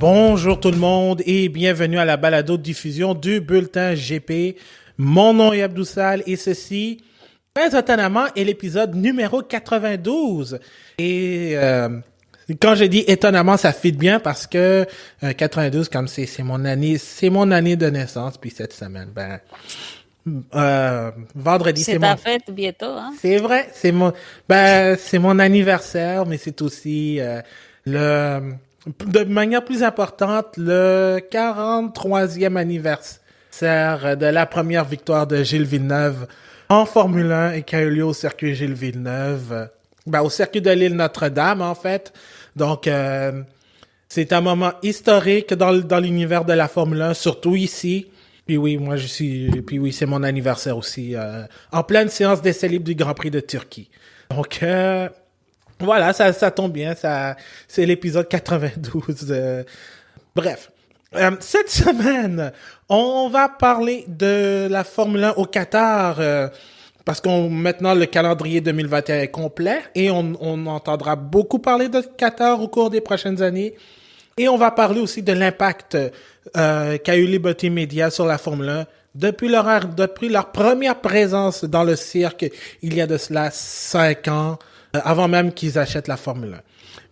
Bonjour tout le monde et bienvenue à la balado-diffusion du Bulletin GP. Mon nom est Abdoussal et ceci, très étonnamment, est l'épisode numéro 92. Et quand je dis étonnamment, ça fit bien parce que 92, comme c'est mon année de naissance. Puis cette semaine, vendredi, c'est ta fête bientôt, hein? C'est vrai, c'est mon anniversaire, mais c'est aussi de manière plus importante, le 43e anniversaire de la première victoire de Gilles Villeneuve en Formule 1 et qui a eu lieu au circuit Gilles Villeneuve, au circuit de l'île Notre-Dame, en fait. Donc, c'est un moment historique dans l'univers de la Formule 1, surtout ici. Puis oui, c'est mon anniversaire aussi, en pleine séance d'essai libre du Grand Prix de Turquie. Donc, voilà, ça tombe bien, c'est l'épisode 92. Bref, cette semaine, on va parler de la Formule 1 au Qatar, parce qu'on maintenant le calendrier 2021 est complet et on entendra beaucoup parler de Qatar au cours des prochaines années. Et on va parler aussi de l'impact qu'a eu Liberty Media sur la Formule 1 depuis leur première présence dans le cirque il y a de cela 5 ans. Avant même qu'ils achètent la Formule 1.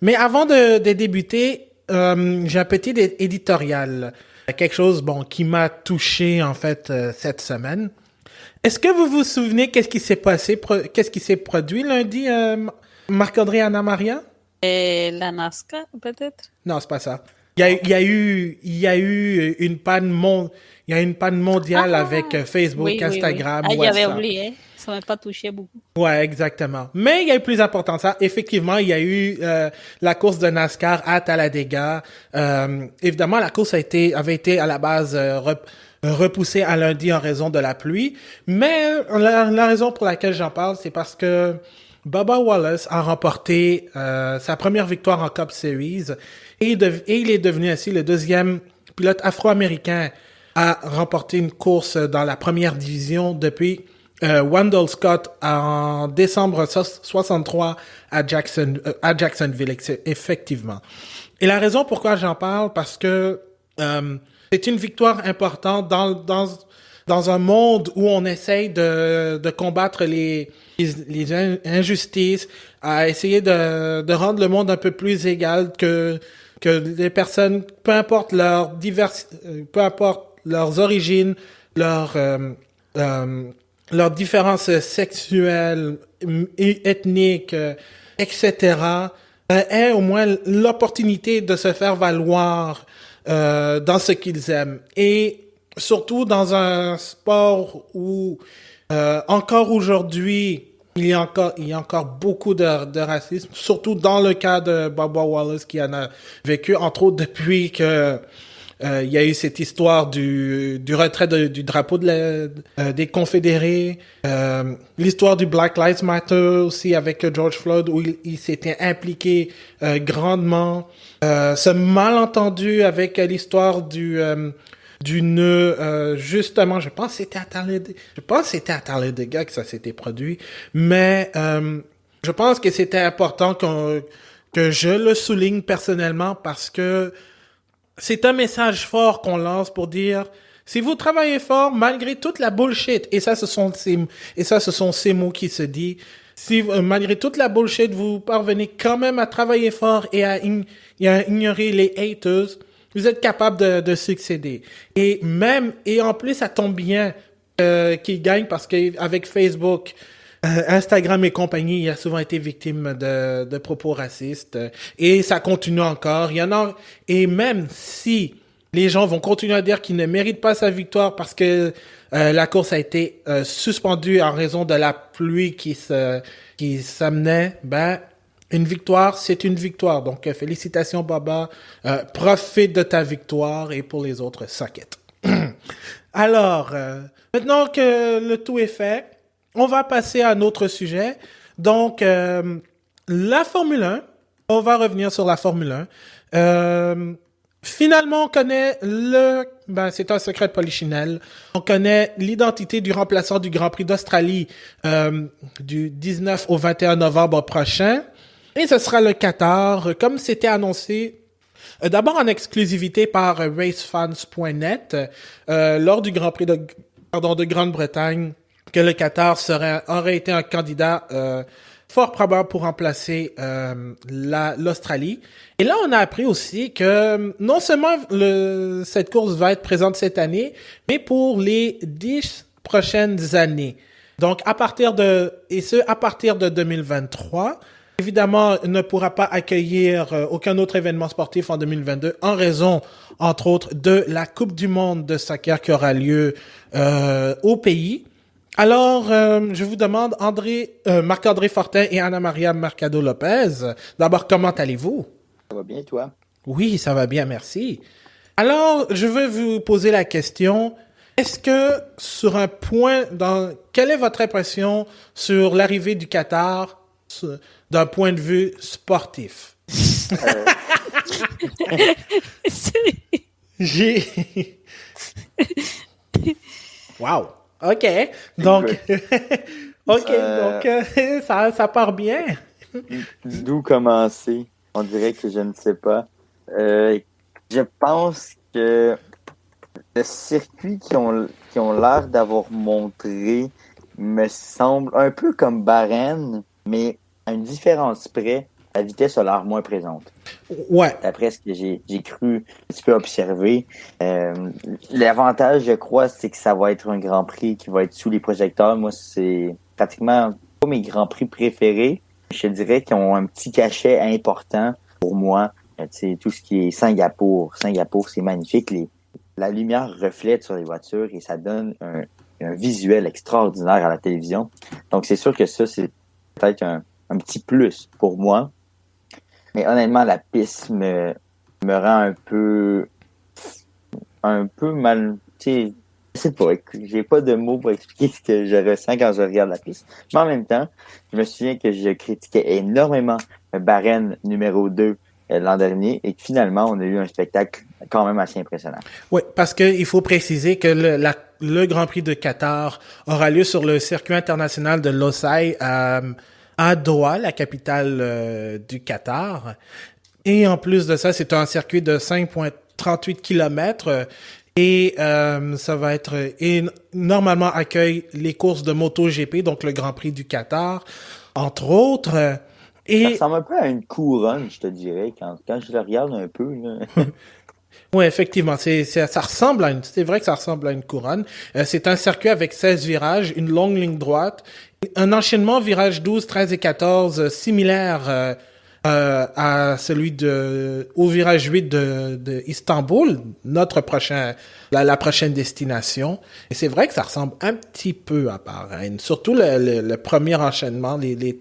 Mais avant de débuter, j'ai un petit éditorial. Quelque chose, qui m'a touché, en fait, cette semaine. Est-ce que vous vous souvenez qu'est-ce qui s'est produit lundi, Marc-André Anna Maria? La NASCAR, peut-être? Non, c'est pas ça. Il y a eu une panne mondiale avec Facebook, Instagram, WhatsApp. WhatsApp. J'avais oublié. Ça m'a pas touché beaucoup. Ouais, exactement. Mais il y a eu plus important que ça. Effectivement, il y a eu la course de NASCAR à Talladega. Évidemment, la course avait été à la base repoussée à lundi en raison de la pluie. Mais la raison pour laquelle j'en parle, c'est parce que Bubba Wallace a remporté sa première victoire en Cup Series et il est devenu ainsi le deuxième pilote afro-américain à remporter une course dans la première division depuis Wendell Scott en décembre 63 à Jacksonville, effectivement. Et la raison pourquoi j'en parle, parce que c'est une victoire importante dans un monde où on essaye de combattre les injustices, à essayer de rendre le monde un peu plus égal, que les personnes, peu importe peu importe leurs origines, leurs différences sexuelles, ethniques, etc., aient au moins l'opportunité de se faire valoir dans ce qu'ils aiment. Et surtout dans un sport où, encore aujourd'hui, il y a encore beaucoup de racisme, surtout dans le cas de Bubba Wallace qui en a vécu, entre autres depuis que il y a eu cette histoire du retrait du drapeau des Confédérés, l'histoire du Black Lives Matter aussi avec George Floyd où il s'était impliqué grandement, ce malentendu avec l'histoire du nœud, justement, je pense que c'était à Talladega que ça s'était produit, mais je pense que c'était important que je le souligne personnellement parce que c'est un message fort qu'on lance pour dire, si vous travaillez fort, malgré toute la bullshit, et ça, ce sont ces mots qui se disent, si malgré toute la bullshit, vous parvenez quand même à travailler fort et à ignorer les haters, vous êtes capable de succéder. Et en plus, ça tombe bien qu'ils gagnent parce qu'avec Facebook, Instagram et compagnie, il a souvent été victime de propos racistes et ça continue encore. Il y en a, et même si les gens vont continuer à dire qu'ils ne méritent pas sa victoire parce que la course a été suspendue en raison de la pluie qui s'amenait, une victoire, c'est une victoire. Donc, félicitations, Baba. Profite de ta victoire et pour les autres, suck it. Alors, maintenant que le tout est fait, on va passer à un autre sujet. Donc, la Formule 1. On va revenir sur la Formule 1. Finalement, on connaît c'est un secret de polichinelle. On connaît l'identité du remplaçant du Grand Prix d'Australie du 19 au 21 novembre prochain. Et ce sera le Qatar. Comme c'était annoncé D'abord en exclusivité par racefans.net, lors du Grand Prix de Grande-Bretagne, que le Qatar aurait été un candidat fort probable pour remplacer l'Australie. Et là, on a appris aussi que non seulement cette course va être présente cette année, mais pour les 10 prochaines années. Donc, à partir de 2023, évidemment, ne pourra pas accueillir aucun autre événement sportif en 2022 en raison, entre autres, de la Coupe du monde de soccer qui aura lieu au pays. Alors, je vous demande, Marc-André Fortin et Anna-Maria Mercado-Lopez, d'abord, comment allez-vous? Ça va bien, toi? Oui, ça va bien, merci. Alors, je veux vous poser la question, est-ce que quelle est votre impression sur l'arrivée du Qatar d'un point de vue sportif? Wow. OK. Donc, ça part bien. D'où commencer? On dirait que je ne sais pas. Je pense que le circuit qui ont l'air d'avoir montré me semble un peu comme Bahreïn, mais à une différence près, la vitesse a l'air moins présente. Ouais. D'après ce que j'ai cru un petit peu observer, l'avantage, je crois, c'est que ça va être un Grand Prix qui va être sous les projecteurs. Moi, c'est pratiquement pas mes Grands Prix préférés. Je dirais qu'ils ont un petit cachet important pour moi. Tout ce qui est Singapour. Singapour, c'est magnifique. La lumière reflète sur les voitures et ça donne un visuel extraordinaire à la télévision. Donc, c'est sûr que ça, c'est peut-être un petit plus pour moi. Mais honnêtement, la piste me rend un peu mal. Je sais pas, j'ai pas de mots pour expliquer ce que je ressens quand je regarde la piste. Mais en même temps, je me souviens que je critiquais énormément Bahreïn numéro 2 l'an dernier et que finalement, on a eu un spectacle quand même assez impressionnant. Oui, parce que il faut préciser que le Grand Prix de Qatar aura lieu sur le circuit international de Losail à Doha, la capitale du Qatar. Et en plus de ça, c'est un circuit de 5,38 km et ça va être normalement accueille les courses de MotoGP, donc le Grand Prix du Qatar, entre autres. Et ça ressemble un peu à une couronne, je te dirais, quand je le regarde un peu. Oui, effectivement, c'est vrai que ça ressemble à une couronne. C'est un circuit avec 16 virages, une longue ligne droite, un enchaînement virage 12, 13 et 14 similaire à celui au virage 8 de Istanbul, la prochaine destination. Et c'est vrai que ça ressemble un petit peu à Bahreïn, surtout le premier enchaînement, les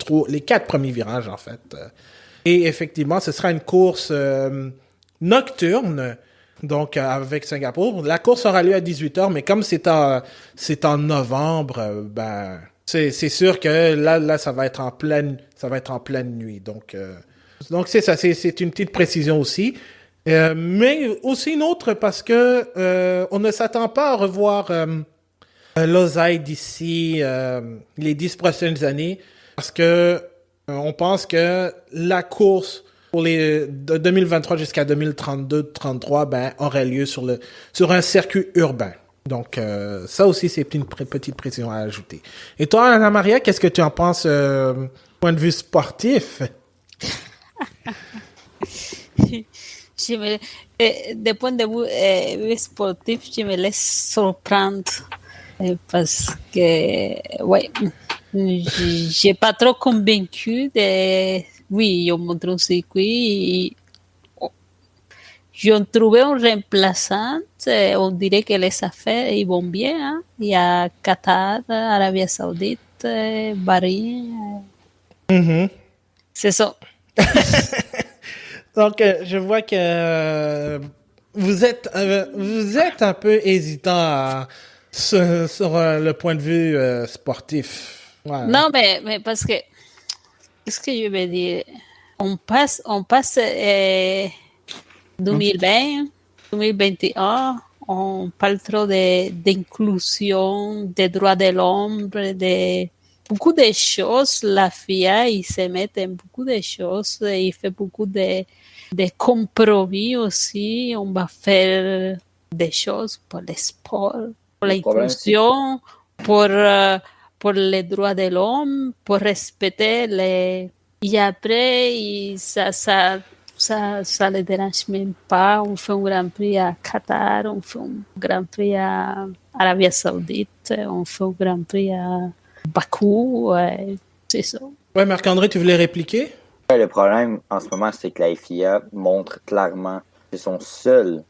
4 premiers virages en fait. Et effectivement, ce sera une course nocturne. Donc, avec Singapour, la course aura lieu à 18h, mais comme c'est en novembre, c'est sûr que là, ça va être en pleine nuit. Donc c'est ça, c'est une petite précision aussi. Mais aussi une autre parce que, on ne s'attend pas à revoir, Losail d'ici, les 10 prochaines années parce que, on pense que la course pour de 2023 jusqu'à 2032-33, aurait lieu sur un circuit urbain. Donc, ça aussi, c'est une petite précision à ajouter. Et toi, Anna-Maria, qu'est-ce que tu en penses, point de vue sportif? De point de vue sportif, je me laisse surprendre parce que, ouais, j'ai pas trop convaincu de. Oui, ils ont montré un circuit et ils ont trouvé un remplaçant. On dirait que les affaires ils vont bien. Hein? Il y a Qatar, Arabie Saoudite, Bahreïn. C'est ça. Donc, je vois que vous êtes un peu hésitant sur le point de vue sportif. Ouais. Non, mais parce que qu'est-ce que je veux dire? On passe 2020, 2021, on parle trop d'inclusion, des droits de l'homme, de beaucoup de choses. La FIA, il se met en beaucoup de choses, il fait beaucoup de des compromis aussi. On va faire des choses pour le sport, pour l'inclusion, pour les droits de l'homme, pour respecter les... Et après, ça les dérange même pas. On fait un Grand Prix à Qatar, on fait un Grand Prix à Arabie Saoudite, on fait un Grand Prix à Bakou, c'est ça. Ouais, Marc-André, tu voulais répliquer? Ouais, le problème en ce moment, c'est que la FIA montre clairement que son seul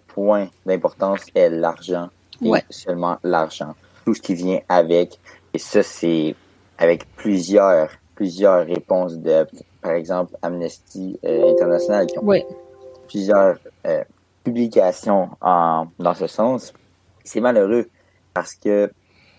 point d'importance est l'argent. Et seulement l'argent. Tout ce qui vient avec. Et ça, c'est avec plusieurs réponses de, par exemple, Amnesty International qui ont plusieurs publications dans ce sens. C'est malheureux parce que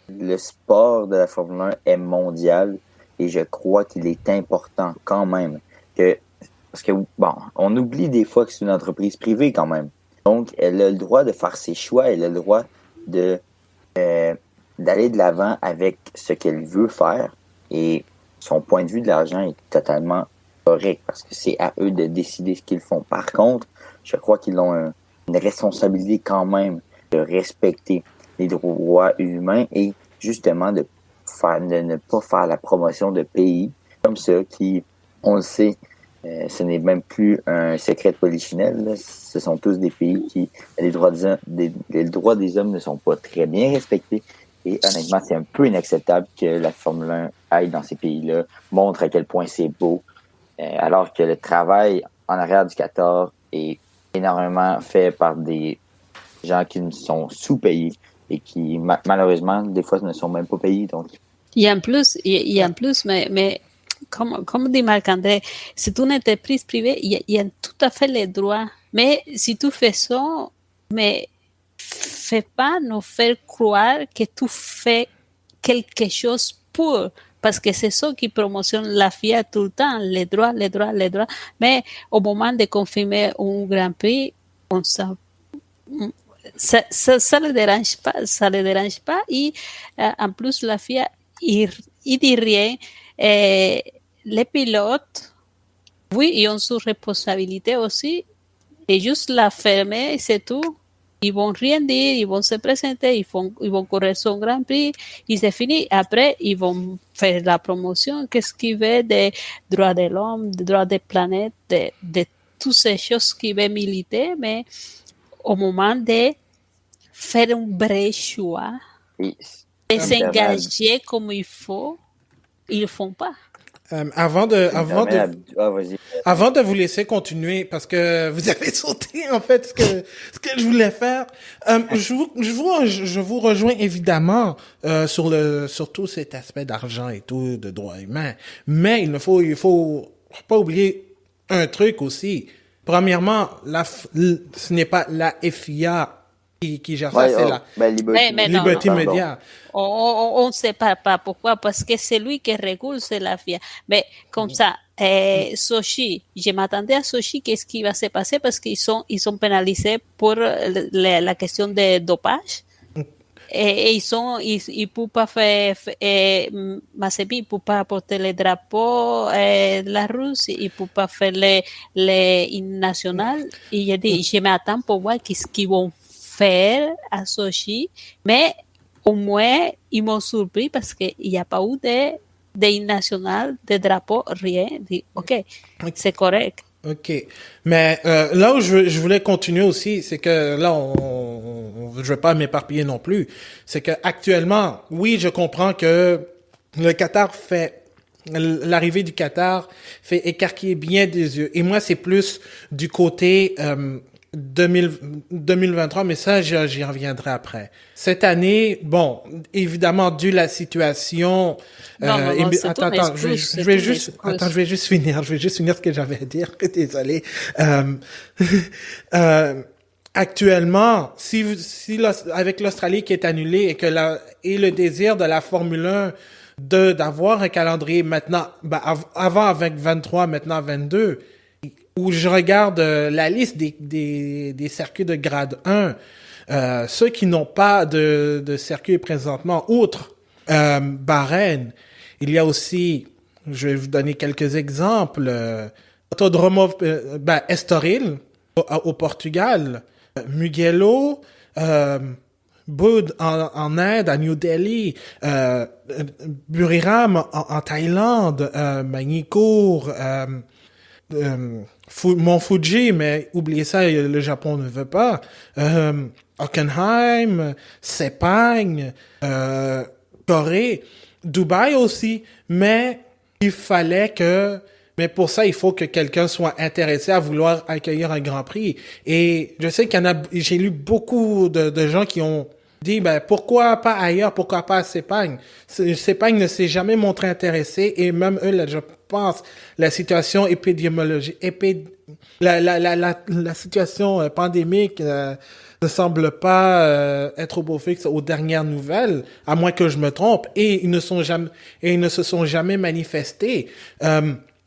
le sport de la Formule 1 est mondial et je crois qu'il est important quand même parce que bon, on oublie des fois que c'est une entreprise privée quand même. Donc, elle a le droit de faire ses choix, elle a le droit d'aller de l'avant avec ce qu'elle veut faire et son point de vue de l'argent est totalement correct parce que c'est à eux de décider ce qu'ils font. Par contre, je crois qu'ils ont une responsabilité quand même de respecter les droits humains et justement de ne pas faire la promotion de pays comme ça qui, on le sait, ce n'est même plus un secret de polichinelle. Là. Ce sont tous des pays qui les droits des hommes ne sont pas très bien respectés. Et honnêtement, c'est un peu inacceptable que la Formule 1 aille dans ces pays-là, montre à quel point c'est beau, alors que le travail en arrière du Qatar est énormément fait par des gens qui sont sous-payés et qui, malheureusement, des fois, ne sont même pas payés. Donc. Et en plus, mais comme dit Marc-André, c'est une entreprise privée, il y a tout à fait les droits. Mais si tu fais ça, mais fais pas nous faire croire que tu fais quelque chose pour, parce que c'est ça qui promotionne la FIA tout le temps, les droits. Mais au moment de confirmer un Grand Prix, ça le dérange pas. Et en plus, la FIA, il dit rien. Les pilotes, oui, ils ont su responsabilité aussi. Et juste la fermer, c'est tout. Ils vont rien dire, ils vont se présenter, ils vont courir son Grand Prix, et c'est fini. Après, ils vont faire la promotion, qu'est-ce qu'ils veulent des droits de l'homme, des droits des planètes, de toutes ces choses qu'ils veulent militer, mais au moment de faire un vrai choix, de s'engager comme il faut, ils le font pas. Avant de vous laisser continuer, parce que vous avez sauté en fait ce que je voulais faire, je vous rejoins évidemment sur tout cet aspect d'argent et tout, de droits humains, mais il faut pas oublier un truc aussi. Premièrement, ce n'est pas la FIA qui gère ça, c'est la Liberty Media. On ne sait pas pourquoi, parce que c'est lui qui régule, c'est la FIA. Mais comme ça, Sochi, je m'attendais à Sochi, qu'est-ce qui va se passer, parce qu'ils sont pénalisés pour la question de dopage. Et ils peuvent pas faire, Mazepin, il peut pas porter le drapeau, la Russie, il peut pas faire les nationales. Et j'ai dit, je m'attends pour voir qu'est-ce qu'ils vont faire à Sochi, mais au moins, ils m'ont surpris parce qu'il n'y a pas eu de national, de drapeau, rien. OK, c'est correct. OK. Mais là où je voulais continuer aussi, c'est que là, je vais pas m'éparpiller non plus. C'est que actuellement, oui, je comprends que l'arrivée du Qatar fait écarquiller bien des yeux. Et moi, c'est plus du côté 2023, mais ça, j'y reviendrai après. Cette année, bon, évidemment, dû la situation... Attends, je vais juste finir ce que j'avais à dire. Désolé. Actuellement, avec l'Australie qui est annulée et le désir de la Formule 1 d'avoir un calendrier maintenant, avant avec 23, maintenant 22, où je regarde la liste des circuits de grade 1, ceux qui n'ont pas de circuit présentement, outre Bahreïn, il y a aussi, je vais vous donner quelques exemples, Autódromo Estoril au Portugal, Mugello, Bud en Inde, à New Delhi, Buriram en Thaïlande, Magny-Cours, Mont Fuji, mais oubliez ça, le Japon ne veut pas. Hockenheim, Sepang, Corée, Dubaï aussi, mais il fallait que... Mais pour ça, il faut que quelqu'un soit intéressé à vouloir accueillir un Grand Prix. Et je sais qu'il y en a... J'ai lu beaucoup de gens qui ont dit, pourquoi pas ailleurs, pourquoi pas à Sepang? Sepang ne s'est jamais montré intéressé, et même eux, là, je pense, la situation épidémiologique, la situation pandémique ne semble pas être au beau fixe aux dernières nouvelles, à moins que je me trompe, et ils ne se sont jamais manifestés.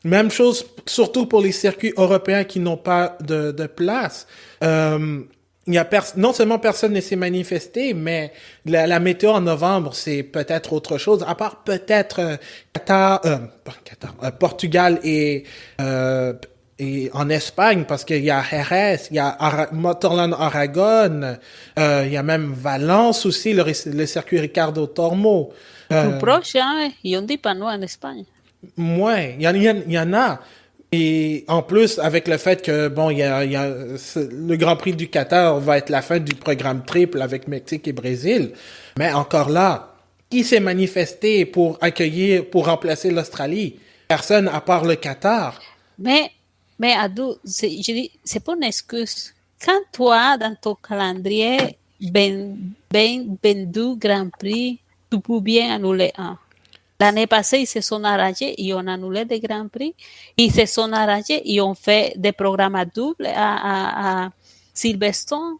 Même chose, surtout pour les circuits européens qui n'ont pas de place. Non seulement personne ne s'est manifesté, mais la météo en novembre, c'est peut-être autre chose, à part peut-être Portugal et en Espagne, parce qu'il y a Jerez, il y a Motorland Aragon, il y a même Valence aussi, le circuit Ricardo Tormo. Tout proche, hein, y ont des panneaux en Espagne. Ouais, il y en a. Et en plus, avec le fait que, le Grand Prix du Qatar va être la fin du programme triple avec Mexique et Brésil. Mais encore là, qui s'est manifesté pour remplacer l'Australie? Personne à part le Qatar. Mais Adou, je dis, c'est pas une excuse. Quand toi, dans ton calendrier, 22 Grand Prix, tu peux bien annuler un. L'année passée, ils se sont arrangés, ils ont annulé des Grands Prix. Ils se sont arrangés, ils ont fait des programmes doubles à Silverstone,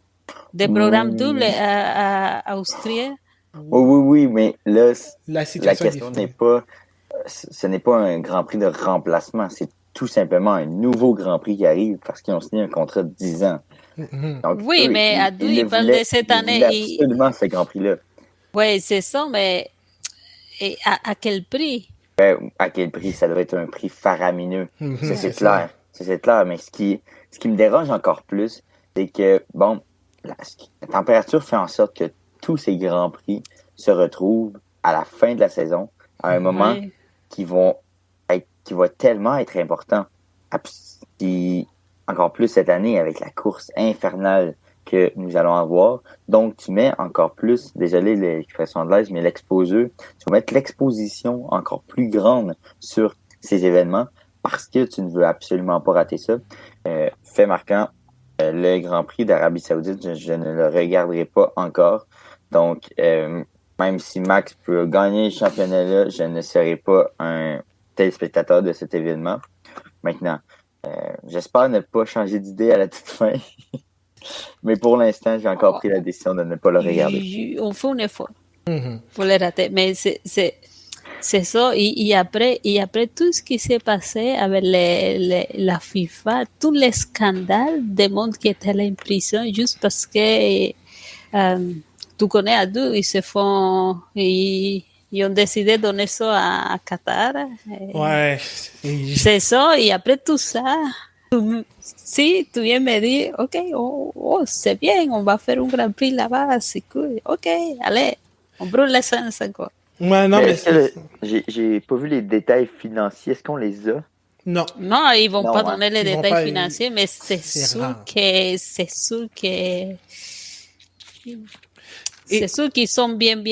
des programmes doubles à Austria. Oui, mais là, la question n'est pas, ce n'est pas un Grand Prix de remplacement, c'est tout simplement un nouveau Grand Prix qui arrive parce qu'ils ont signé un contrat de 10 ans. Donc, oui, mais Adou, il parle de cette année. Absolument ce Grand Prix-là. Oui, c'est ça, mais et à quel prix? À quel prix? Ça doit être un prix faramineux. C'est clair. C'est clair. Mais ce qui me dérange encore plus, c'est que, la température fait en sorte que tous ces grands prix se retrouvent à la fin de la saison, à un moment qui va tellement être important. Puis, encore plus cette année avec la course infernale que nous allons avoir. Donc, tu mets encore plus, désolé l'expression anglaise, mais l'exposure, tu vas mettre l'exposition encore plus grande sur ces événements parce que tu ne veux absolument pas rater ça. Fait marquant, le Grand Prix d'Arabie Saoudite, je ne le regarderai pas encore. Donc, même si Max peut gagner le championnat-là, je ne serai pas un téléspectateur de cet événement. Maintenant, j'espère ne pas changer d'idée à la toute fin. Mais pour l'instant, j'ai encore pris la décision de ne pas le regarder. On fait un effort pour le rater. Mais c'est ça. Et après tout ce qui s'est passé avec la FIFA, tous les scandales des mondes qui étaient là en prison juste parce que tu connais à deux, ils ont décidé de donner ça à Qatar. Ouais. C'est ça. Et après tout ça, si tu viens me dire, OK, c'est bien, on va faire un Grand Prix là-bas, c'est cool. OK, allez, on brûle l'essence encore. Ouais, non, mais j'ai pas vu les détails financiers. Est-ce qu'on les a? Non, ils vont pas donner les détails financiers, mais c'est sûr que c'est sûr qu'ils sont bien.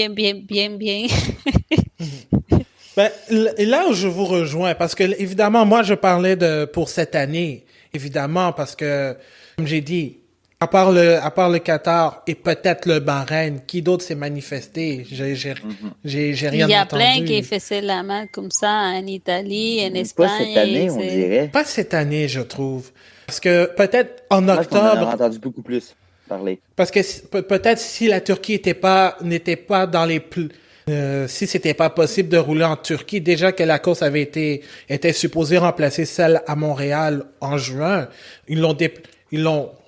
Là où je vous rejoins, parce que évidemment, moi, je parlais pour cette année, évidemment, parce que, comme j'ai dit, à part le Qatar et peut-être le Bahreïn, qui d'autre s'est manifesté? J'ai rien entendu. Il y a plein qui faisaient la main comme ça en Italie, en Espagne. Pas cette année, on dirait. Pas cette année, je trouve. Parce que peut-être en octobre. On a entendu beaucoup plus parler. Parce que peut-être si la Turquie n'était pas dans les si c'était pas possible de rouler en Turquie, déjà que la course était supposée remplacer celle à Montréal en juin, ils l'ont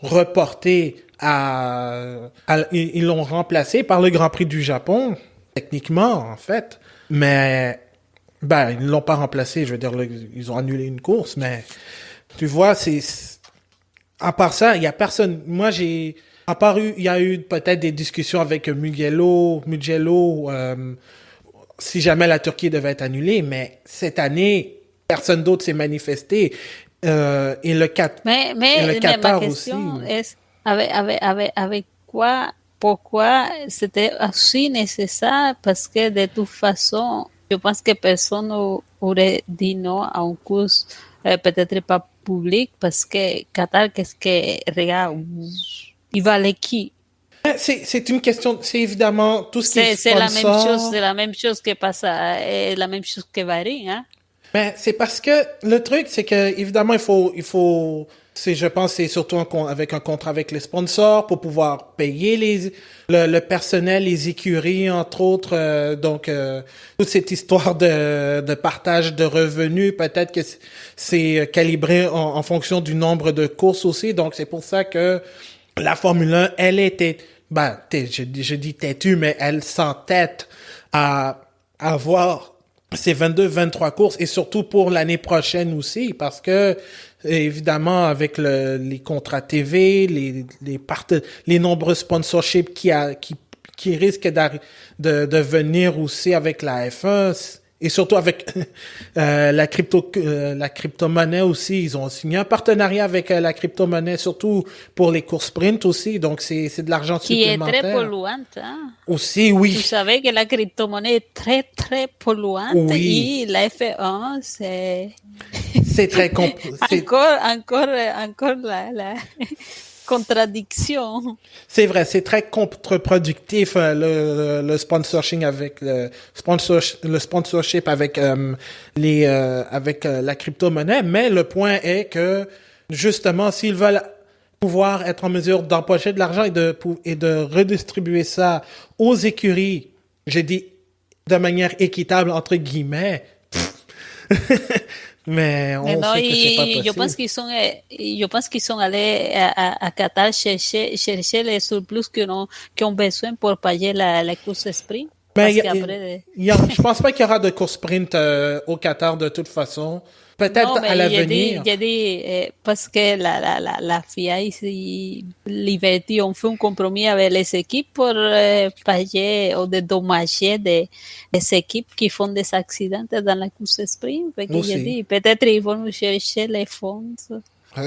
reporté ils l'ont remplacé par le Grand Prix du Japon, techniquement, en fait. Mais, ils l'ont pas remplacé, je veux dire, ils ont annulé une course, mais Tu vois, à part ça, il y a personne. Moi, il y a eu peut-être des discussions avec Mugello, si jamais la Turquie devait être annulée, mais cette année, personne d'autre s'est manifesté. Et le Mais Qatar ma aussi. question est, avec quoi, pourquoi c'était aussi nécessaire? Parce que de toute façon, je pense que personne aurait dit non à un cours, peut-être pas public, parce que Qatar, qu'est-ce que, regarde, il va aller qui? C'est une question, c'est évidemment tout ce qui est C'est la même chose, sponsor. c'est la même chose que passe, la même chose que varie, hein? Mais c'est parce que le truc, c'est que évidemment, je pense, c'est surtout avec un contrat avec les sponsors pour pouvoir payer le personnel, les écuries, entre autres. Donc, toute cette histoire de partage de revenus, peut-être que c'est calibré en fonction du nombre de courses aussi. Donc, c'est pour ça que la Formule 1, elle était, je dis têtue, mais elle s'entête à avoir ces 23 courses et surtout pour l'année prochaine aussi parce que évidemment avec les contrats TV, les nombreux sponsorships qui risquent de venir aussi avec la F1 et surtout avec la crypto-monnaie aussi, ils ont signé un partenariat avec la crypto-monnaie surtout pour les courses sprint aussi, donc c'est de l'argent supplémentaire. Qui est très polluante, hein? Aussi, oui. Vous savez que la crypto-monnaie est très, très polluante. Oui. Et la F1, c'est... C'est très encore la contradiction. C'est vrai, c'est très contre-productif le sponsorship avec le sponsorship avec la crypto-monnaie, mais le point est que justement s'ils veulent pouvoir être en mesure d'empocher de l'argent et de redistribuer ça aux écuries, j'ai dit de manière équitable entre guillemets. Mais on non, sait que c'est pas possible. Je pense qu'ils sont allés à Qatar chercher les surplus qu'ils ont besoin pour payer la course sprint. Mais je pense pas qu'il y aura de course sprint au Qatar de toute façon. Peut-être à l'avenir. Il y a des parce que la FIA ici, Liberty ont fait un compromis avec les équipes pour payer ou dédommager des équipes qui font des accidents dans la course sprint. Peut-être ils vont chercher les fonds.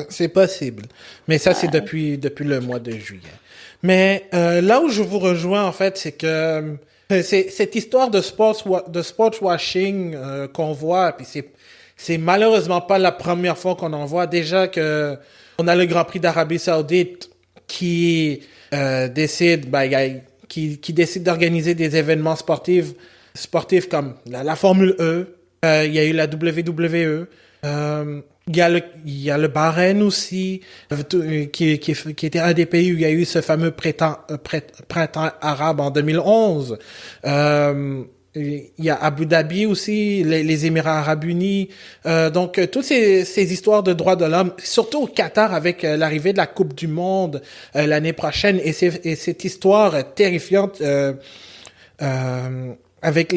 C'est possible. Mais ça, c'est depuis le mois de juillet. Mais là où je vous rejoins, en fait, c'est que c'est cette histoire de sports washing qu'on voit, puis c'est malheureusement pas la première fois qu'on en voit. Déjà que on a le Grand Prix d'Arabie Saoudite qui décide d'organiser des événements sportifs comme la Formule E. Il y a eu la WWE. Il y a le Bahreïn aussi, qui était un des pays où il y a eu ce fameux printemps arabe en 2011. Il y a Abu Dhabi aussi, les Émirats arabes unis. Donc, toutes ces histoires de droits de l'homme, surtout au Qatar avec l'arrivée de la Coupe du Monde l'année prochaine, et cette histoire terrifiante avec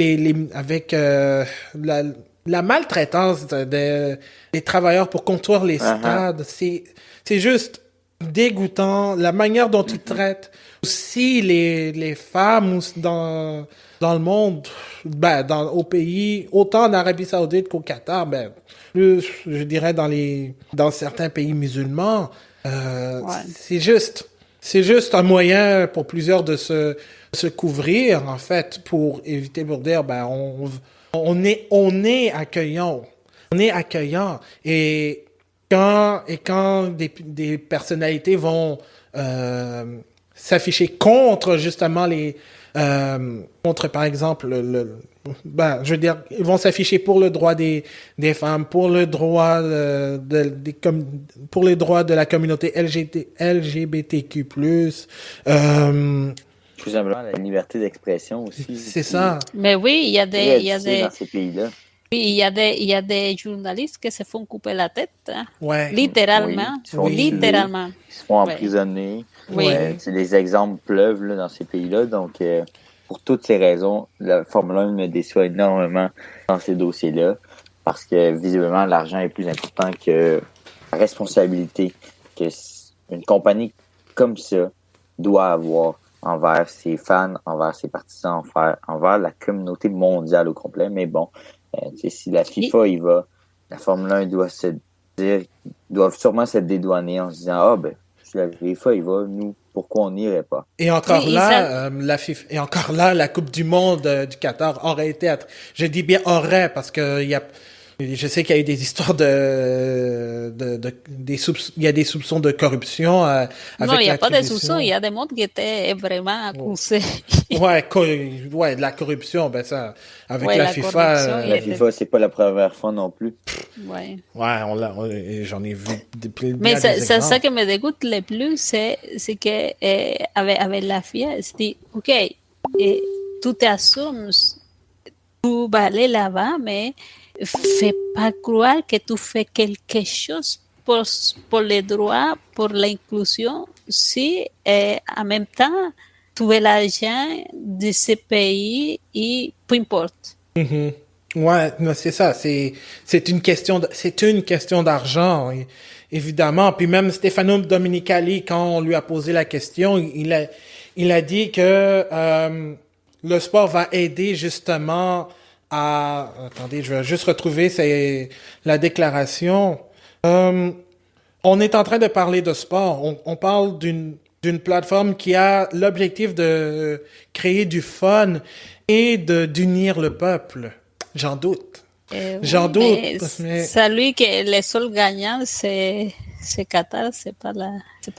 la maltraitance des travailleurs pour construire les stades. C'est juste dégoûtant. La manière dont ils traitent aussi les femmes dans le monde, au pays, autant en Arabie Saoudite qu'au Qatar, plus, je dirais, dans certains pays musulmans. C'est juste un moyen pour plusieurs de se couvrir, en fait, pour éviter, pour dire, on est accueillant. On est accueillant. Et quand des personnalités vont s'afficher contre justement contre par exemple je veux dire, ils vont s'afficher pour le droit des femmes, pour le droit pour les droits de la communauté LGBTQ+. Tout simplement la liberté d'expression aussi. C'est ça. Mais oui, il y a dans ces pays-là. Oui, il y a des journalistes qui se font couper la tête, hein? Ouais. Littéralement. Oui, Littéralement. Ils se font emprisonner. Oui. Les exemples pleuvent là, dans ces pays-là. Donc, pour toutes ces raisons, la Formule 1 me déçoit énormément dans ces dossiers-là. Parce que, visiblement, l'argent est plus important que responsabilité que une compagnie comme ça doit avoir envers ses fans, envers ses partisans, envers la communauté mondiale au complet. Mais bon, si la FIFA y va, la Formule 1 doivent sûrement se dédouaner en se disant si la FIFA y va, nous, pourquoi on n'irait pas? Et encore la FIFA, et encore là, la Coupe du Monde du Qatar aurait été, je dis bien aurait, parce que je sais qu'il y a eu des histoires il y a des soupçons de corruption avec non, il n'y a pas de soupçons, il y a des mondes qui étaient vraiment accusés. Ouais, de la corruption, ben ça, avec la FIFA. La FIFA, c'est pas la première fois non plus. Ouais, j'en ai vu depuis. Mais ça qui me dégoûte le plus, c'est que avec la FIA, c'est dit, ok, tu t'assumes, tu vas aller là-bas, mais fais pas croire que tu fais quelque chose pour les droits, pour l'inclusion, si en même temps tu veux l'argent de ce pays et peu importe. Mm-hmm. Ouais, non, c'est ça. C'est une question d'argent, évidemment. Puis même Stefano Domenicali, quand on lui a posé la question, il a dit que le sport va aider justement à... Attendez, je vais juste retrouver la déclaration. On est en train de parler de sport. On parle d'une plateforme qui a l'objectif de créer du fun et d'unir le peuple. J'en doute. J'en doute. Mais c'est lui que les seuls gagnants, c'est Qatar, c'est pas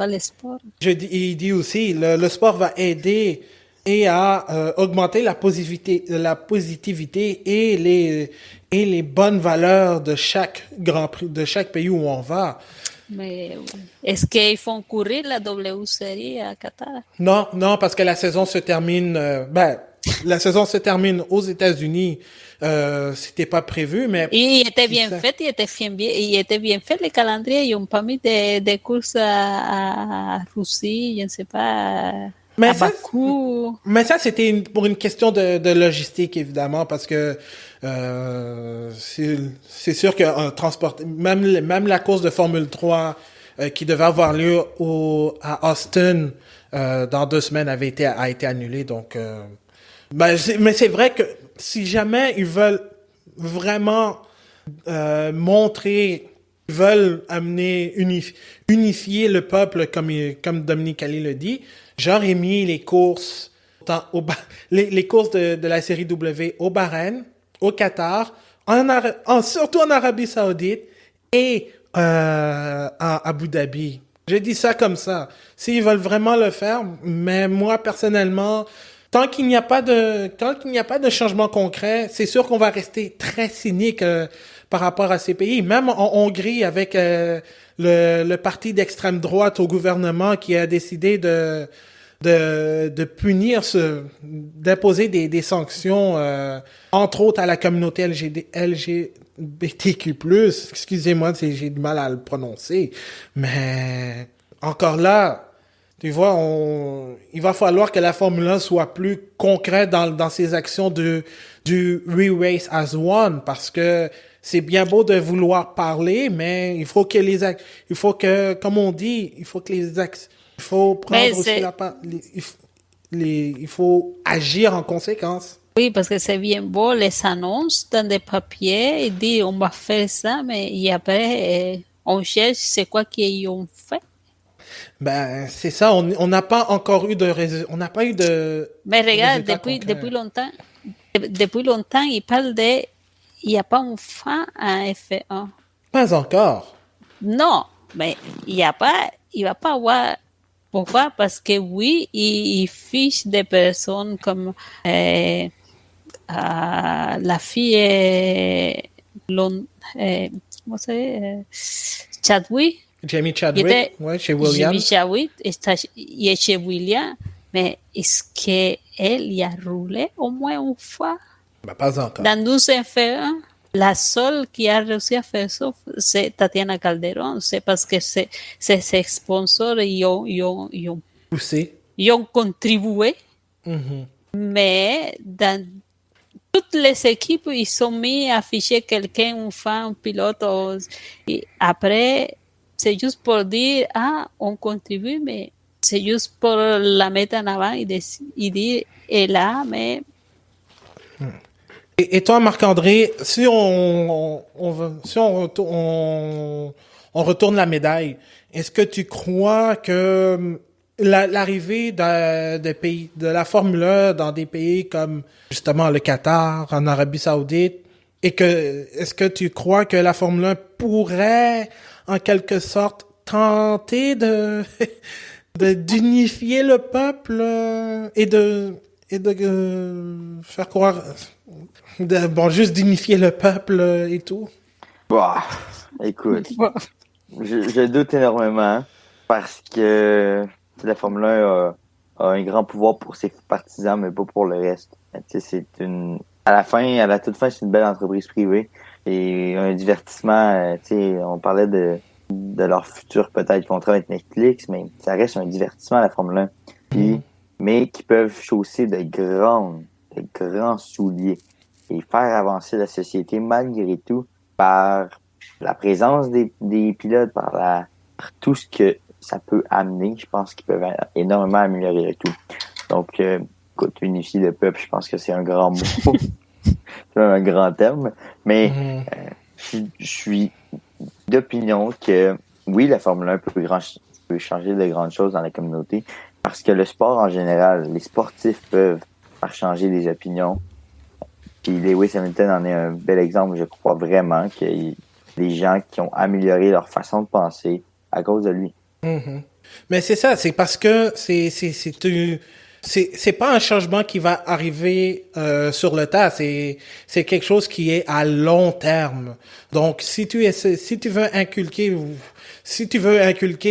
le sport. Il dit aussi, le sport va aider et à augmenter la positivité et les bonnes valeurs de chaque Grand Prix, de chaque pays où on va. Mais est-ce qu'ils font courir la W Series à Qatar? Non, parce que la saison se termine. La saison se termine aux États-Unis. C'était pas prévu, mais. Il était bien fait, il était bien fait le calendrier. Ils n'ont pas mis des courses à Russie, je ne sais pas. À Bakou. Mais ça, c'était pour une question de logistique, évidemment, parce que c'est sûr que même la course de Formule 3 qui devait avoir lieu à Austin dans 2 semaines a été annulée. Donc, mais c'est vrai que si jamais ils veulent vraiment montrer, ils veulent amener, unifier le peuple comme Dominique Ali le dit, j'aurais mis les courses les courses de la série W au Bahreïn, au Qatar, surtout en Arabie Saoudite et à Abu Dhabi. J'ai dit ça comme ça. S'ils veulent vraiment le faire, mais moi personnellement, tant qu'il n'y a pas de changement concret, c'est sûr qu'on va rester très cynique par rapport à ces pays. Même en Hongrie, avec le parti d'extrême droite au gouvernement qui a décidé de punir d'imposer des sanctions, entre autres à la communauté LGBTQ+. Excusez-moi, j'ai du mal à le prononcer. Mais encore là, tu vois, il va falloir que la Formule 1 soit plus concrète dans ses actions du Re-Race as One, parce que c'est bien beau de vouloir parler, mais il faut que, comme on dit, il faut prendre aussi il faut agir en conséquence. Oui, parce que c'est bien beau les annonces dans des papiers, et dire on va faire ça, mais et après on cherche c'est quoi qu'ils ont fait. Ben, c'est ça, on n'a pas encore eu on n'a pas eu de. Mais regarde, depuis longtemps, ils parlent il n'y a pas un fin à F1. Pas encore. Non, mais il va pas avoir. Pourquoi? Parce que oui, ils fichent des personnes comme la fille comment Chadwick. Jamie Chadwick, chez Williams. Jamie Chadwick il est chez Williams, mais est-ce qu'elle y a roulé au moins une fois? Ben, pas encore. Dans 12 F1, la seule qui a réussi à faire ça, c'est Tatiana Calderón. C'est parce que ses sponsors ils ont poussé. Ils ont contribué. Mm-hmm. Mais dans toutes les équipes, ils sont mis à afficher quelqu'un, une femme, un pilote. Et après, c'est juste pour dire, on contribue, mais c'est juste pour la mettre en avant et dire, est là, mais... Et toi, Marc-André, si on retourne la médaille, est-ce que tu crois que l'arrivée de la Formule 1 dans des pays comme justement le Qatar, en Arabie Saoudite, est-ce que tu crois que la Formule 1 pourrait en quelque sorte tenter d'unifier le peuple et de faire croire juste d'unifier le peuple et tout? Bah, écoute, je doute énormément parce que la Formule 1 a un grand pouvoir pour ses partisans, mais pas pour le reste. À la toute fin, c'est une belle entreprise privée et un divertissement. On parlait de leur futur peut-être contrat avec Netflix, mais ça reste un divertissement à la Formule 1. Mais qui peuvent chausser de grands souliers et faire avancer la société malgré tout par la présence des pilotes, par tout ce que ça peut amener. Je pense qu'ils peuvent énormément améliorer le tout. Donc, écoute, unifier le peuple, je pense que c'est un grand mot. C'est un grand terme. Mais je suis d'opinion que oui, la Formule 1 peut changer de grandes choses dans la communauté parce que le sport en général, les sportifs peuvent faire changer des opinions. Puis Lewis Hamilton en est un bel exemple. Je crois vraiment qu'il y a des gens qui ont amélioré leur façon de penser à cause de lui. Mm-hmm. Mais c'est ça, c'est parce que c'est pas un changement qui va arriver sur le tas, c'est quelque chose qui est à long terme. Donc si tu veux inculquer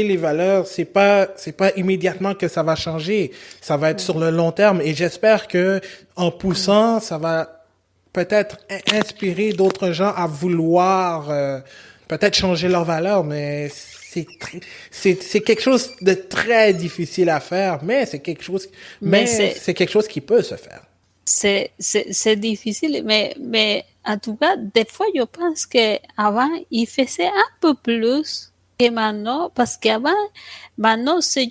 les valeurs, c'est pas immédiatement que ça va changer, ça va être sur le long terme et j'espère que en poussant, ça va peut-être inspirer d'autres gens à vouloir peut-être changer leurs valeurs, mais c'est quelque chose de très difficile à faire, mais c'est quelque chose qui peut se faire. C'est difficile, mais en tout cas, des fois, je pense qu'avant, il faisait un peu plus que maintenant, parce maintenant, c'est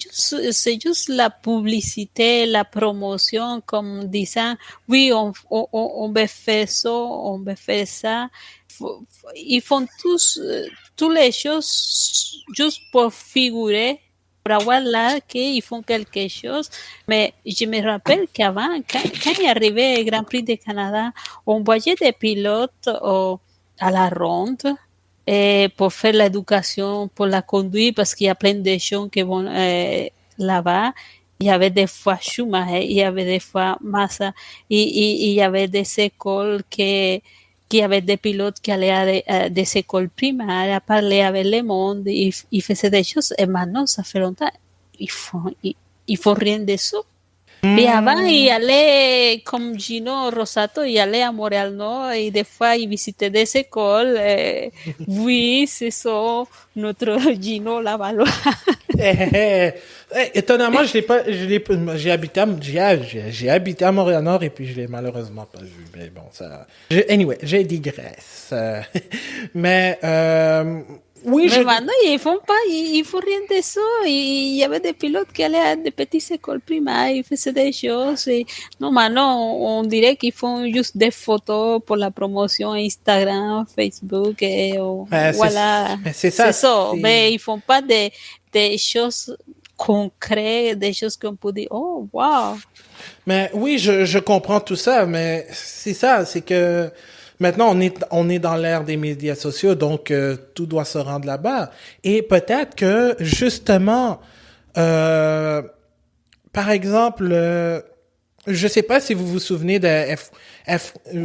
juste la publicité, la promotion, comme disant, oui, on veut faire ça, on veut faire ça. Ils font toutes les choses juste pour figurer, pour avoir l'air qu'ils font quelque chose. Mais je me rappelle qu'avant, quand il arrivait au Grand Prix du Canada, on voyait des pilotes à la ronde pour faire l'éducation, pour la conduite, parce qu'il y a plein de gens qui vont là-bas. Il y avait des fois Schumacher, il y avait des fois Massa, il y avait des écoles qu'il y avait des pilotes qui allaient à des écoles primaires, à parler avec le monde, ils faisaient des choses, et maintenant, ça fait longtemps, ils font rien de ça. Et avant, il allait, comme Gino Rosato, il allait à Montréal Nord et des fois, il visitait des écoles. Oui, c'est ça, notre Gino Lavalois. Étonnamment, j'ai habité à Montréal Nord et puis je l'ai malheureusement pas vu. Mais bon, anyway, je digresse. Mais oui, mais maintenant, ils font rien de ça. Il y avait des pilotes qui allaient à des petites écoles primaires, ils faisaient des choses. Non, maintenant, on dirait qu'ils font juste des photos pour la promotion Instagram, Facebook, voilà. C'est ça. Mais ils font pas des choses concrètes, des choses qu'on peut dire, oh, wow. Mais oui, je comprends tout ça, mais c'est ça, c'est que maintenant, on est dans l'ère des médias sociaux, donc tout doit se rendre là-bas. Et peut-être que, justement, par exemple, je sais pas si vous vous souvenez de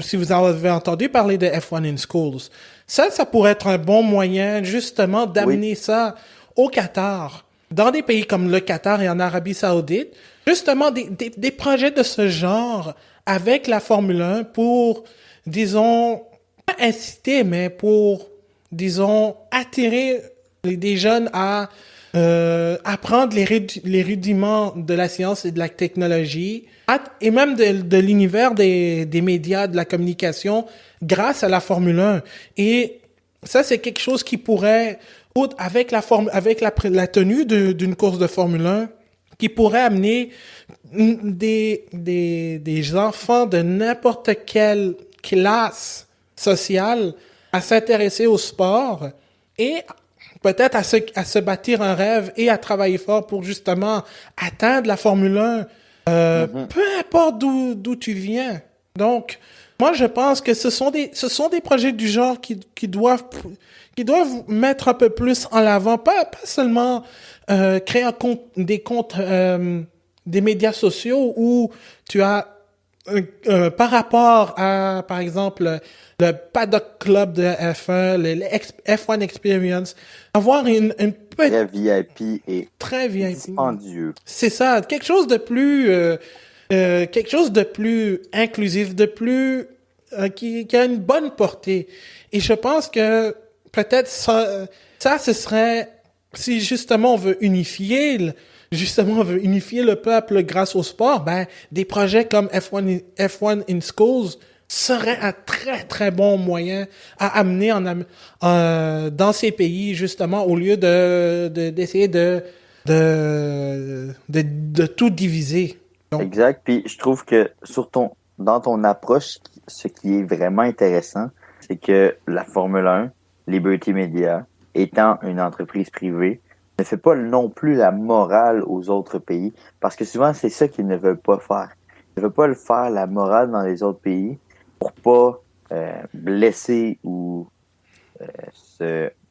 si vous avez entendu parler de F1 in Schools. Ça pourrait être un bon moyen, justement, d'amener ça au Qatar, dans des pays comme le Qatar et en Arabie Saoudite, justement, des projets de ce genre avec la Formule 1 pour, disons, pas inciter, mais pour, disons, attirer des jeunes à apprendre les rudiments de la science et de la technologie, et même de l'univers des médias, de la communication, grâce à la Formule 1. Et ça, c'est quelque chose qui pourrait avec la tenue d'une course de Formule 1 qui pourrait amener des enfants de n'importe quelle classe sociale à s'intéresser au sport et peut-être à se bâtir un rêve et à travailler fort pour justement atteindre la Formule 1, peu importe d'où tu viens. Donc, moi, je pense que ce sont des projets du genre qui doivent mettre un peu plus en l'avant, pas seulement créer des médias sociaux où tu as par rapport à, par exemple, le Paddock Club de F1, les F1 Experience, avoir une très VIP et très VIP. Dispendieux. C'est ça, quelque chose de plus inclusif, de plus qui a une bonne portée. Et je pense que peut-être ça ce serait, si justement on veut unifier le peuple grâce au sport, ben des projets comme F1 in Schools seraient un très très bon moyen à amener dans ces pays, justement, au lieu d'essayer de tout diviser. Donc, exact. Puis je trouve que dans ton approche, ce qui est vraiment intéressant, c'est que la Formule 1, Liberty Media, étant une entreprise privée, ne fait pas non plus la morale aux autres pays, parce que souvent c'est ça qu'ils ne veulent pas faire. Ils ne veulent pas le faire la morale dans les autres pays pour pas blesser ou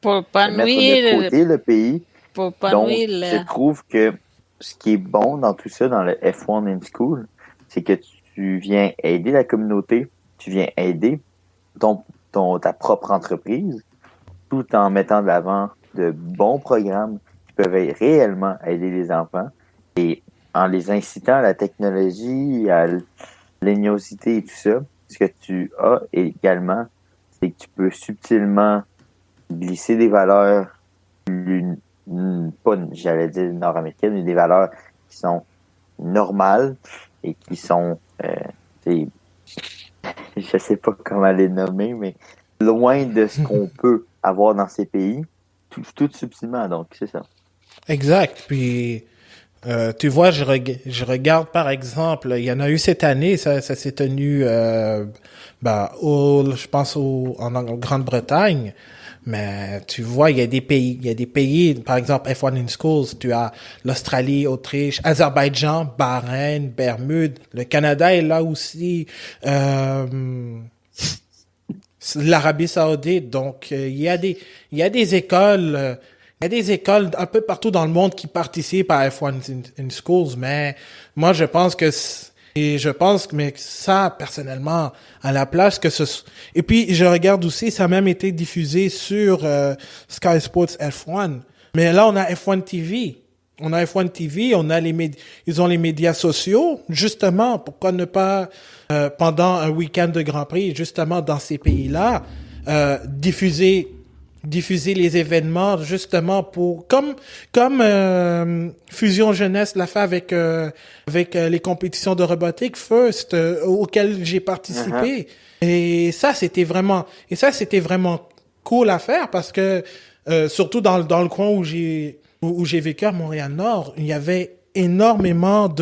pour pas se mettre nuire, de côté le pays. pour pas Donc, nuire. je trouve que ce qui est bon dans tout ça, dans le F1 in School, c'est que tu viens aider la communauté, tu viens aider ta propre entreprise, tout en mettant de l'avant de bons programmes qui peuvent réellement aider les enfants et en les incitant à la technologie, à l'ingéniosité et tout ça. Ce que tu as également, c'est que tu peux subtilement glisser des valeurs pas, j'allais dire nord-américaines, mais des valeurs qui sont normales et qui sont, je sais pas comment les nommer, mais loin de ce qu'on peut avoir dans ces pays, tout subtilement, donc c'est ça. exact. Puis, tu vois, je regarde par exemple, il y en a eu cette année, ça s'est tenu, je pense en Grande-Bretagne. Mais tu vois, il y a des pays, par exemple, F1 in Schools, tu as l'Australie, Autriche, Azerbaïdjan, Bahreïn, Bermudes, le Canada est là aussi, l'Arabie Saoudite. Donc, il y a des écoles, un peu partout dans le monde qui participent à F1 in Schools, mais moi, je pense que ça, personnellement, à la place que et puis, je regarde aussi, ça a même été diffusé sur Sky Sports F1. Mais là, on a F1 TV. On a F1 TV, ils ont les médias sociaux. Justement, pourquoi ne pas, pendant un week-end de Grand Prix, justement, dans ces pays-là, diffuser les événements justement comme Fusion Jeunesse l'a fait avec les compétitions de robotique First auxquelles j'ai participé. Et ça c'était vraiment cool à faire parce que surtout dans le coin où j'ai vécu à Montréal-Nord, il y avait énormément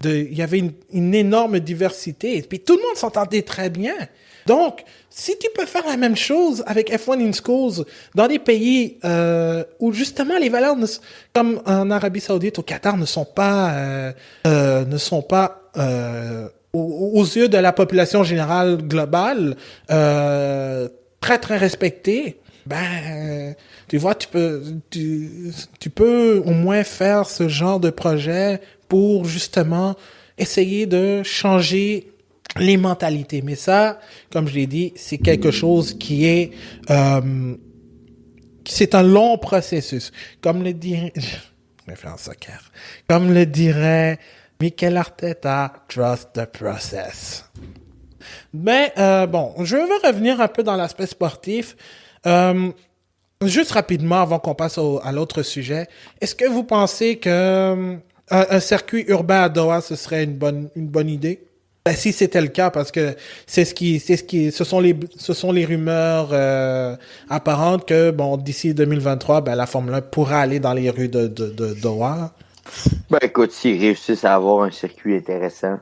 il y avait une énorme diversité et puis tout le monde s'entendait très bien. Donc, si tu peux faire la même chose avec F1 in Schools dans des pays où justement les valeurs, comme en Arabie Saoudite, au Qatar, ne sont pas aux yeux de la population générale globale très très respectées, tu vois, tu peux au moins faire ce genre de projet pour justement essayer de changer les mentalités. Mais ça, comme je l'ai dit, c'est quelque chose qui est c'est un long processus. Comme le dirait référence soccer. Comme le dirait Mikel Arteta, trust the process. Mais bon, je veux revenir un peu dans l'aspect sportif. Juste rapidement, avant qu'on passe à l'autre sujet, est-ce que vous pensez que un circuit urbain à Doha, ce serait une bonne idée? Ben, si c'était le cas, parce que ce sont les rumeurs apparentes que bon d'ici 2023, ben la Formule 1 pourra aller dans les rues de Doha. Ben écoute, s'ils réussissent à avoir un circuit intéressant,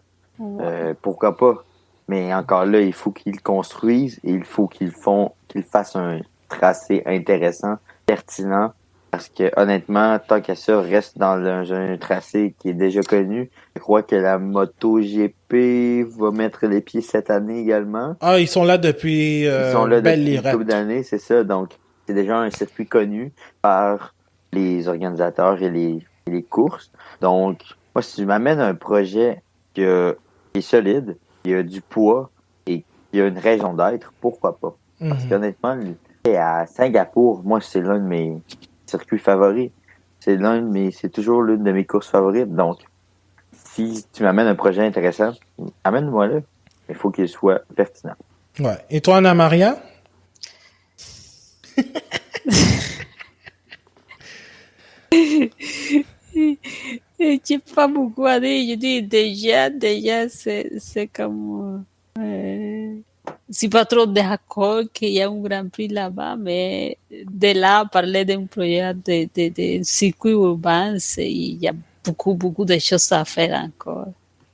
pourquoi pas? Mais encore là, il faut qu'ils le construisent et il faut qu'ils fassent un tracé intéressant, pertinent. Parce que honnêtement, tant qu'à ça, reste dans un tracé qui est déjà connu. Je crois que la MotoGP va mettre les pieds cette année également. Ah, ils sont là depuis Ils sont là belle depuis lurette. une couple d'années, c'est ça. Donc, c'est déjà un circuit connu par les organisateurs et les courses. Donc, moi, si tu m'amènes un projet qui est solide, qui a du poids et qui a une raison d'être, pourquoi pas? Parce qu'honnêtement, à Singapour, moi, c'est l'un de mes circuits favoris. C'est toujours l'une de mes courses favorites. Donc, si tu m'amènes un projet intéressant, amène-moi là. Il faut qu'il soit pertinent. Ouais. Et toi, Anna Maria? J'ai pas beaucoup à dire. Je dis déjà, c'est comme. Je suis pas trop d'accord qu'il y a un Grand Prix là-bas, mais de là, parler d'un projet de circuit urbain, il y a beaucoup de choses à faire encore.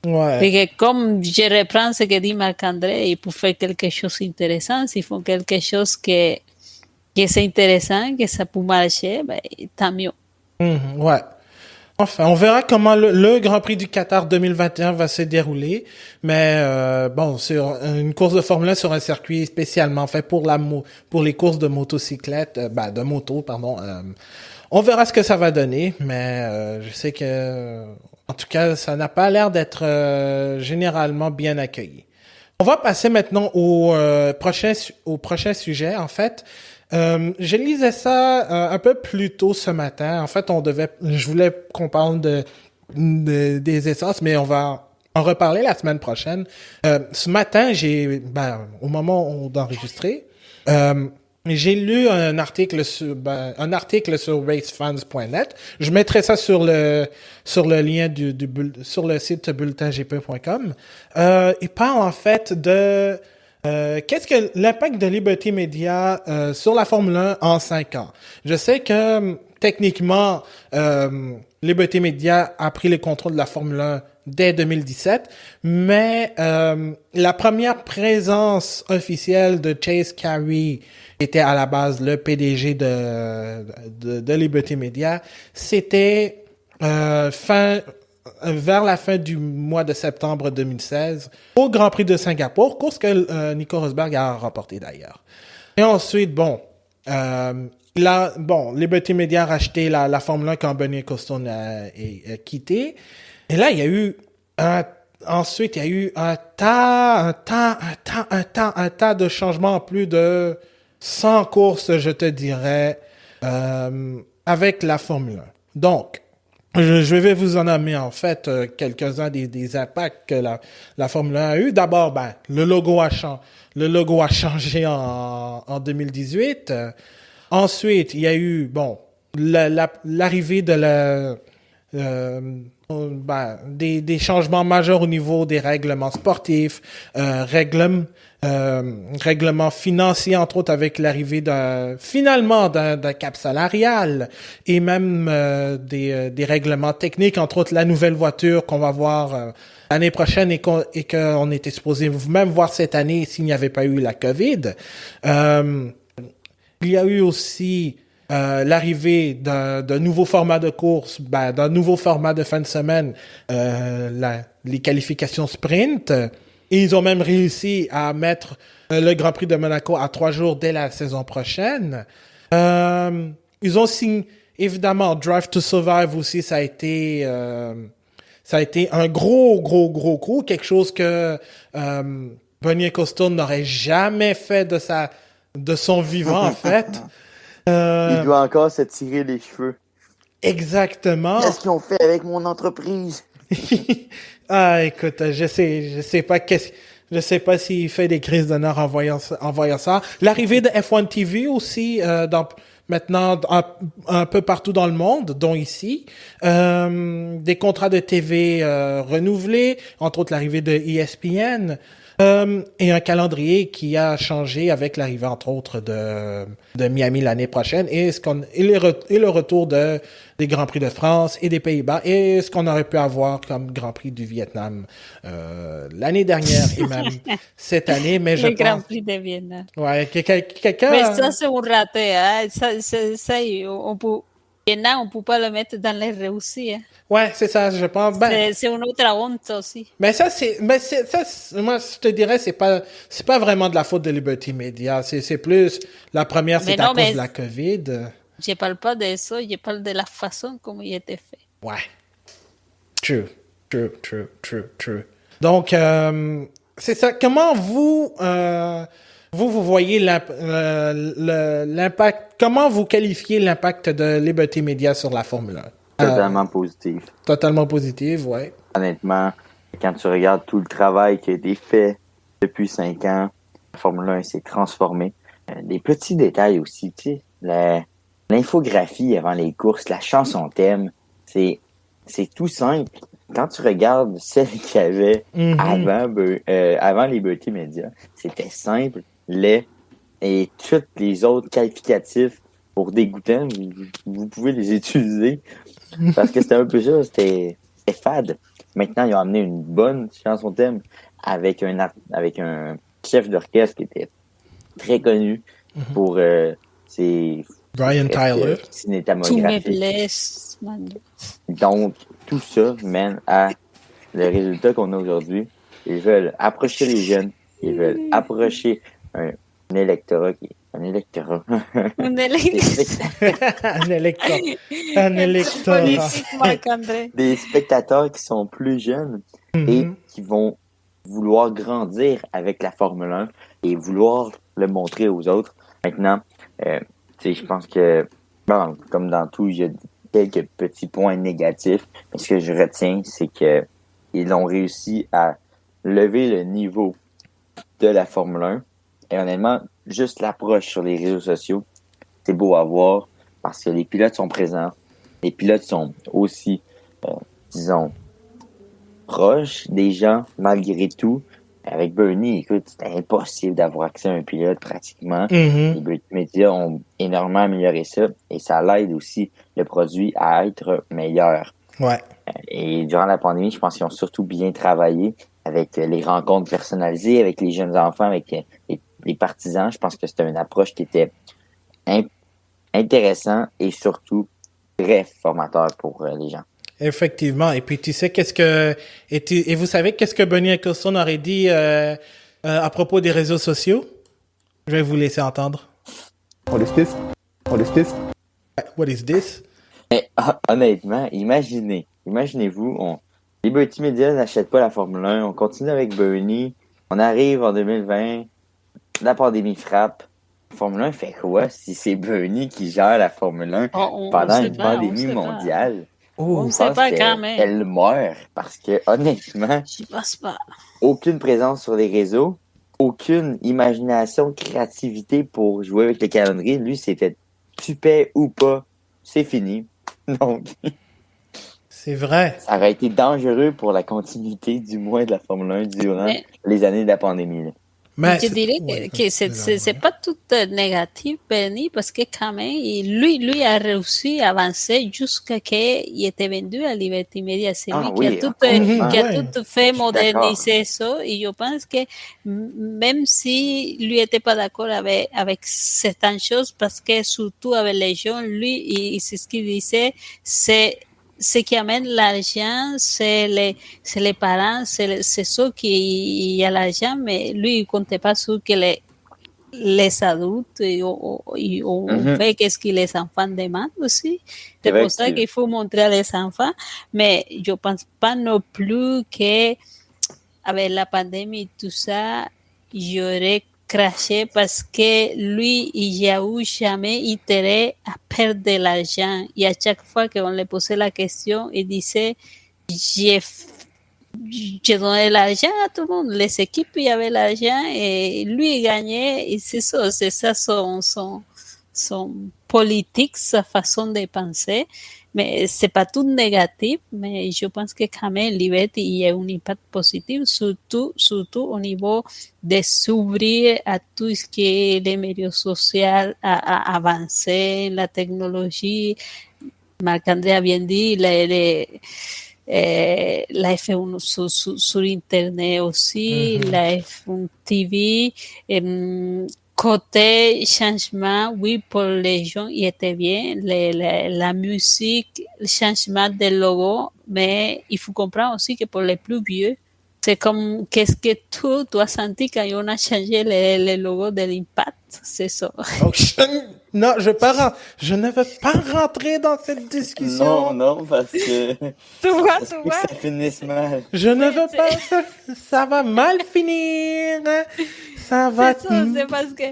Ouais. Et que comme je reprends ce que dit Marc-André, pour faire quelque chose d'intéressant, s'ils font quelque chose que c'est intéressant, que ça peut marcher, ben, tant mieux. Ouais. Enfin, on verra comment le Grand Prix du Qatar 2021 va se dérouler. Mais bon, sur une course de Formule 1 sur un circuit spécialement fait pour les courses de motocyclettes, de moto, pardon. On verra ce que ça va donner, mais je sais que, en tout cas, ça n'a pas l'air d'être généralement bien accueilli. On va passer maintenant au prochain sujet, en fait. Je lisais ça un peu plus tôt ce matin. En fait, je voulais qu'on parle des essences, mais on va en reparler la semaine prochaine. Ce matin, au moment d'enregistrer, j'ai lu un article sur racefans.net. Je mettrai ça sur le lien sur le site bulletingp.com. Il parle en fait de qu'est-ce que l'impact de Liberty Media sur la Formule 1 en 5 ans? Je sais que techniquement, Liberty Media a pris le contrôle de la Formule 1 dès 2017, mais la première présence officielle de Chase Carey, qui était à la base le PDG de Liberty Media, c'était vers la fin du mois de septembre 2016 au Grand Prix de Singapour, course que Nico Rosberg a remporté d'ailleurs. Et ensuite, Liberty Media a racheté la Formule 1 quand Bernie Ecclestone a quitté. Et là, il y a eu ensuite, il y a eu un tas de changements, plus de 100 courses, je te dirais, avec la Formule 1. Donc, je vais vous en nommer en fait quelques-uns des impacts que la Formule 1 a eu. D'abord, le logo a changé en 2018. Ensuite, il y a eu l'arrivée de des changements majeurs au niveau des règlements sportifs, règlements financiers, entre autres avec l'arrivée d'un cap salarial et même des règlements techniques, entre autres la nouvelle voiture qu'on va voir l'année prochaine et qu'on était supposé même voir cette année s'il n'y avait pas eu la COVID. Il y a eu aussi l'arrivée d'un nouveau format de course, d'un nouveau format de fin de semaine, les qualifications sprint. Et ils ont même réussi à mettre le Grand Prix de Monaco à 3 jours dès la saison prochaine. Ils ont signé, évidemment, Drive to Survive aussi, ça a été un gros coup, quelque chose que Bernie Ecclestone n'aurait jamais fait de son vivant, en fait. Il doit encore se tirer les cheveux. Exactement. Qu'est-ce qu'ils ont fait avec mon entreprise? Ah, écoute, je sais pas s'il fait des crises d'honneur en voyant ça. L'arrivée de F1 TV aussi, maintenant un peu partout dans le monde, dont ici. Des contrats de TV renouvelés, entre autres l'arrivée de ESPN. Et un calendrier qui a changé avec l'arrivée, entre autres, de Miami l'année prochaine et le retour des Grands Prix de France et des Pays-Bas et ce qu'on aurait pu avoir comme Grand Prix du Vietnam l'année dernière et même cette année. Mais je Le Grand pense, Prix de Vietnam. ouais, quelqu'un. Mais ça, c'est un raté. Hein? On peut, Vietnam, on ne peut pas le mettre dans les réussis. Hein? Ouais, c'est ça, je pense. Ben, C'est une autre honte aussi. mais moi, je te dirais, c'est pas vraiment de la faute de Liberty Media. C'est plus, la première, c'est Mais à non, cause mais de la COVID. je ne parle pas de ça, je parle de la façon comme il était fait. Ouais. True. Donc, c'est ça. Comment vous voyez l'impact, comment vous qualifiez l'impact de Liberty Media sur la Formule 1? Totalement positif. Totalement positif, ouais. Honnêtement, quand tu regardes tout le travail qui a été fait depuis 5 ans, la Formule 1 s'est transformée. Des petits détails aussi, tu sais, l'infographie avant les courses, la chanson thème, c'est tout simple. Quand tu regardes celle qu'il y avait avant Liberty Media, c'était simple, laid, et tous les autres qualificatifs pour dégoûtants, vous pouvez les utiliser parce que c'était un peu ça, c'était fade. Maintenant, ils ont amené une bonne chanson thème avec un chef d'orchestre qui était très connu pour ses Brian Tyler. Tout me cinématographiques. blesse, man. Donc, tout ça mène à le résultat qu'on a aujourd'hui. Ils veulent approcher les jeunes. Ils veulent approcher un électorat qui est un électorat. Un électorat. Un électorat. Politique, Marc-André. Des spectateurs qui sont plus jeunes et qui vont vouloir grandir avec la Formule 1 et vouloir le montrer aux autres. Maintenant, tu sais, je pense que, bon, comme dans tout, il y a quelques petits points négatifs. Mais ce que je retiens, c'est que ils ont réussi à lever le niveau de la Formule 1. Et honnêtement, juste l'approche sur les réseaux sociaux, c'est beau à voir parce que les pilotes sont présents. Les pilotes sont aussi, disons, proches des gens malgré tout. Avec Bernie, écoute, c'était impossible d'avoir accès à un pilote pratiquement. Les médias ont énormément amélioré ça et ça l'aide aussi le produit à être meilleur. Ouais. Et durant la pandémie, je pense qu'ils ont surtout bien travaillé avec les rencontres personnalisées, avec les jeunes enfants, avec les partisans. Je pense que c'était une approche qui était intéressante et surtout très formateur pour les gens. Effectivement. Et puis, tu sais, et vous savez qu'est-ce que Bernie Ecclestone aurait dit à propos des réseaux sociaux? Je vais vous laisser entendre. What is this? What is this? What is this? Mais honnêtement, imaginez-vous, Liberty Media n'achète pas la Formule 1, on continue avec Bernie, on arrive en 2020, la pandémie frappe. La Formule 1 fait quoi si c'est Bernie qui gère la Formule 1 pendant une pandémie mondiale? On ne sait pas quand même. Elle meurt parce que, honnêtement, Je pense pas. aucune présence sur les réseaux, aucune imagination, créativité pour jouer avec le calendrier. Lui, c'était super ou pas, c'est fini. Donc, c'est vrai. Ça aurait été dangereux pour la continuité du moins de la Formule 1 durant les années de la pandémie. Là. Mais je dirais que c'est pas tout négatif, Bernie, parce que quand même, lui a réussi à avancer jusqu'à qu'il était vendu à Liberty Media. C'est lui qui a tout fait moderniser ça. Et je pense que même si lui n'était pas d'accord avec certaines choses, parce que surtout avec les jeunes, lui, c'est ce qu'il disait, c'est ce qui amène l'argent, c'est les parents, c'est ceux qui ont l'argent, mais lui, il ne comptait pas sur que les adultes ont fait qu'est-ce que les enfants demandent aussi. C'est pour ça qu'il faut montrer à les enfants, mais je ne pense pas non plus qu'avec la pandémie et tout ça, j'aurais craché parce que lui, il n'y a eu jamais intérêt à perdre de l'argent. Et à chaque fois qu'on lui posait la question, il disait, j'ai donné l'argent à tout le monde. Les équipes, il y avait l'argent et lui, il gagnait. Et c'est ça son politique sa façon de penser, mais c'est pas tout négatif, mais je pense que quand même Liberty il y a un impact positif, surtout au niveau de s'ouvrir à tout ce qui est les médias sociaux, à avancer, la technologie. Marc-André a bien dit, la F1 sur Internet aussi, la F1 TV. Côté changement, oui, pour les gens, il était bien. La musique, le changement de logo, mais il faut comprendre aussi que pour les plus vieux, c'est comme qu'est-ce que tu dois sentir quand on a changé le logo de l'Impact, c'est ça. Oh, non, je ne veux pas rentrer dans cette discussion. Non, parce que Tu vois. ça finisse mal. Je ne veux pas, ça va mal finir. Ça va. C'est ça, c'est parce que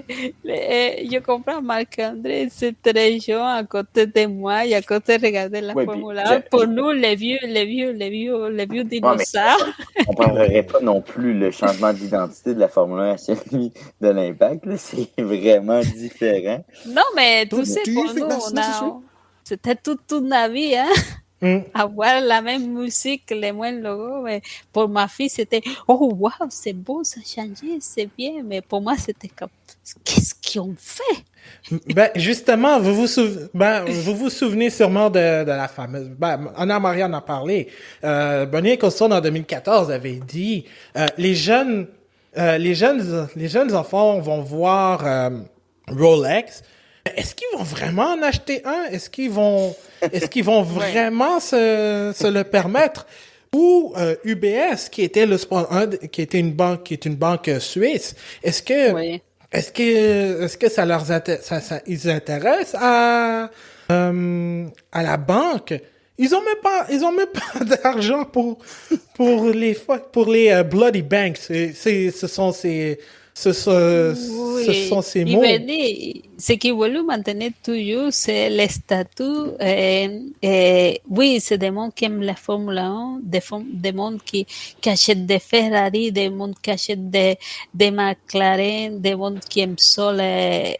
je comprends Marc-André, c'est très jeune à côté de moi et à côté de regarder la Formule 1. Pour nous, les vieux dinosaures. On ne parlerait pas non plus le changement d'identité de la Formule 1 à celui de l'Impact. Là. C'est vraiment différent. Non, mais tu sais, pour nous, c'était toute la vie, hein. Avoir la même musique, les mêmes logos, mais pour ma fille, c'était « Oh, wow, c'est beau, ça a changé, c'est bien », mais pour moi, c'était comme « Qu'est-ce qu'ils ont fait ?» Ben, justement, vous vous souvenez sûrement de la fameuse, Anna-Maria en a parlé, Bernie Ecclestone en 2014 avait dit, les jeunes enfants vont voir, Rolex. Est-ce qu'ils vont vraiment en acheter un? Est-ce qu'ils vont vraiment se le permettre? Ou UBS, qui était qui est une banque suisse, est-ce que ça ils intéressent à la banque? Ils ont même pas d'argent pour les bloody banks. Ce sont ces mots. Ce qu'ils veulent maintenir toujours, c'est le statut. Oui, c'est des mondes qui aiment la Formule 1, des mondes qui achètent des Ferrari, des mondes qui achètent des McLaren, des mondes qui aiment ça, des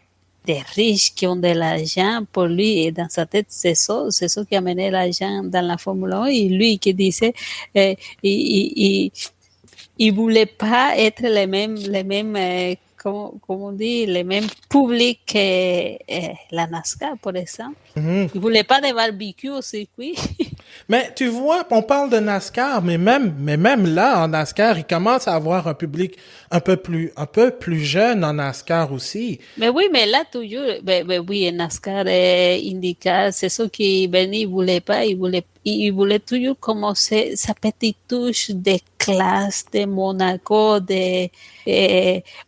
riches qui ont de l'argent. Pour lui, et dans sa tête, c'est ça qui a mené l'argent dans la Formule 1. Et lui qui disait, il voulait pas être les mêmes, comment on dit, les mêmes publics que la NASCAR, par exemple. Il voulait pas de barbecue au circuit. Mais tu vois, on parle de NASCAR, mais même là, en NASCAR, il commence à avoir un public un peu plus jeune en NASCAR aussi. Mais oui, mais là, toujours, oui, NASCAR, IndyCar, c'est ce qui Benny voulait pas. Il voulait toujours commencer sa petite touche de classe de Monaco,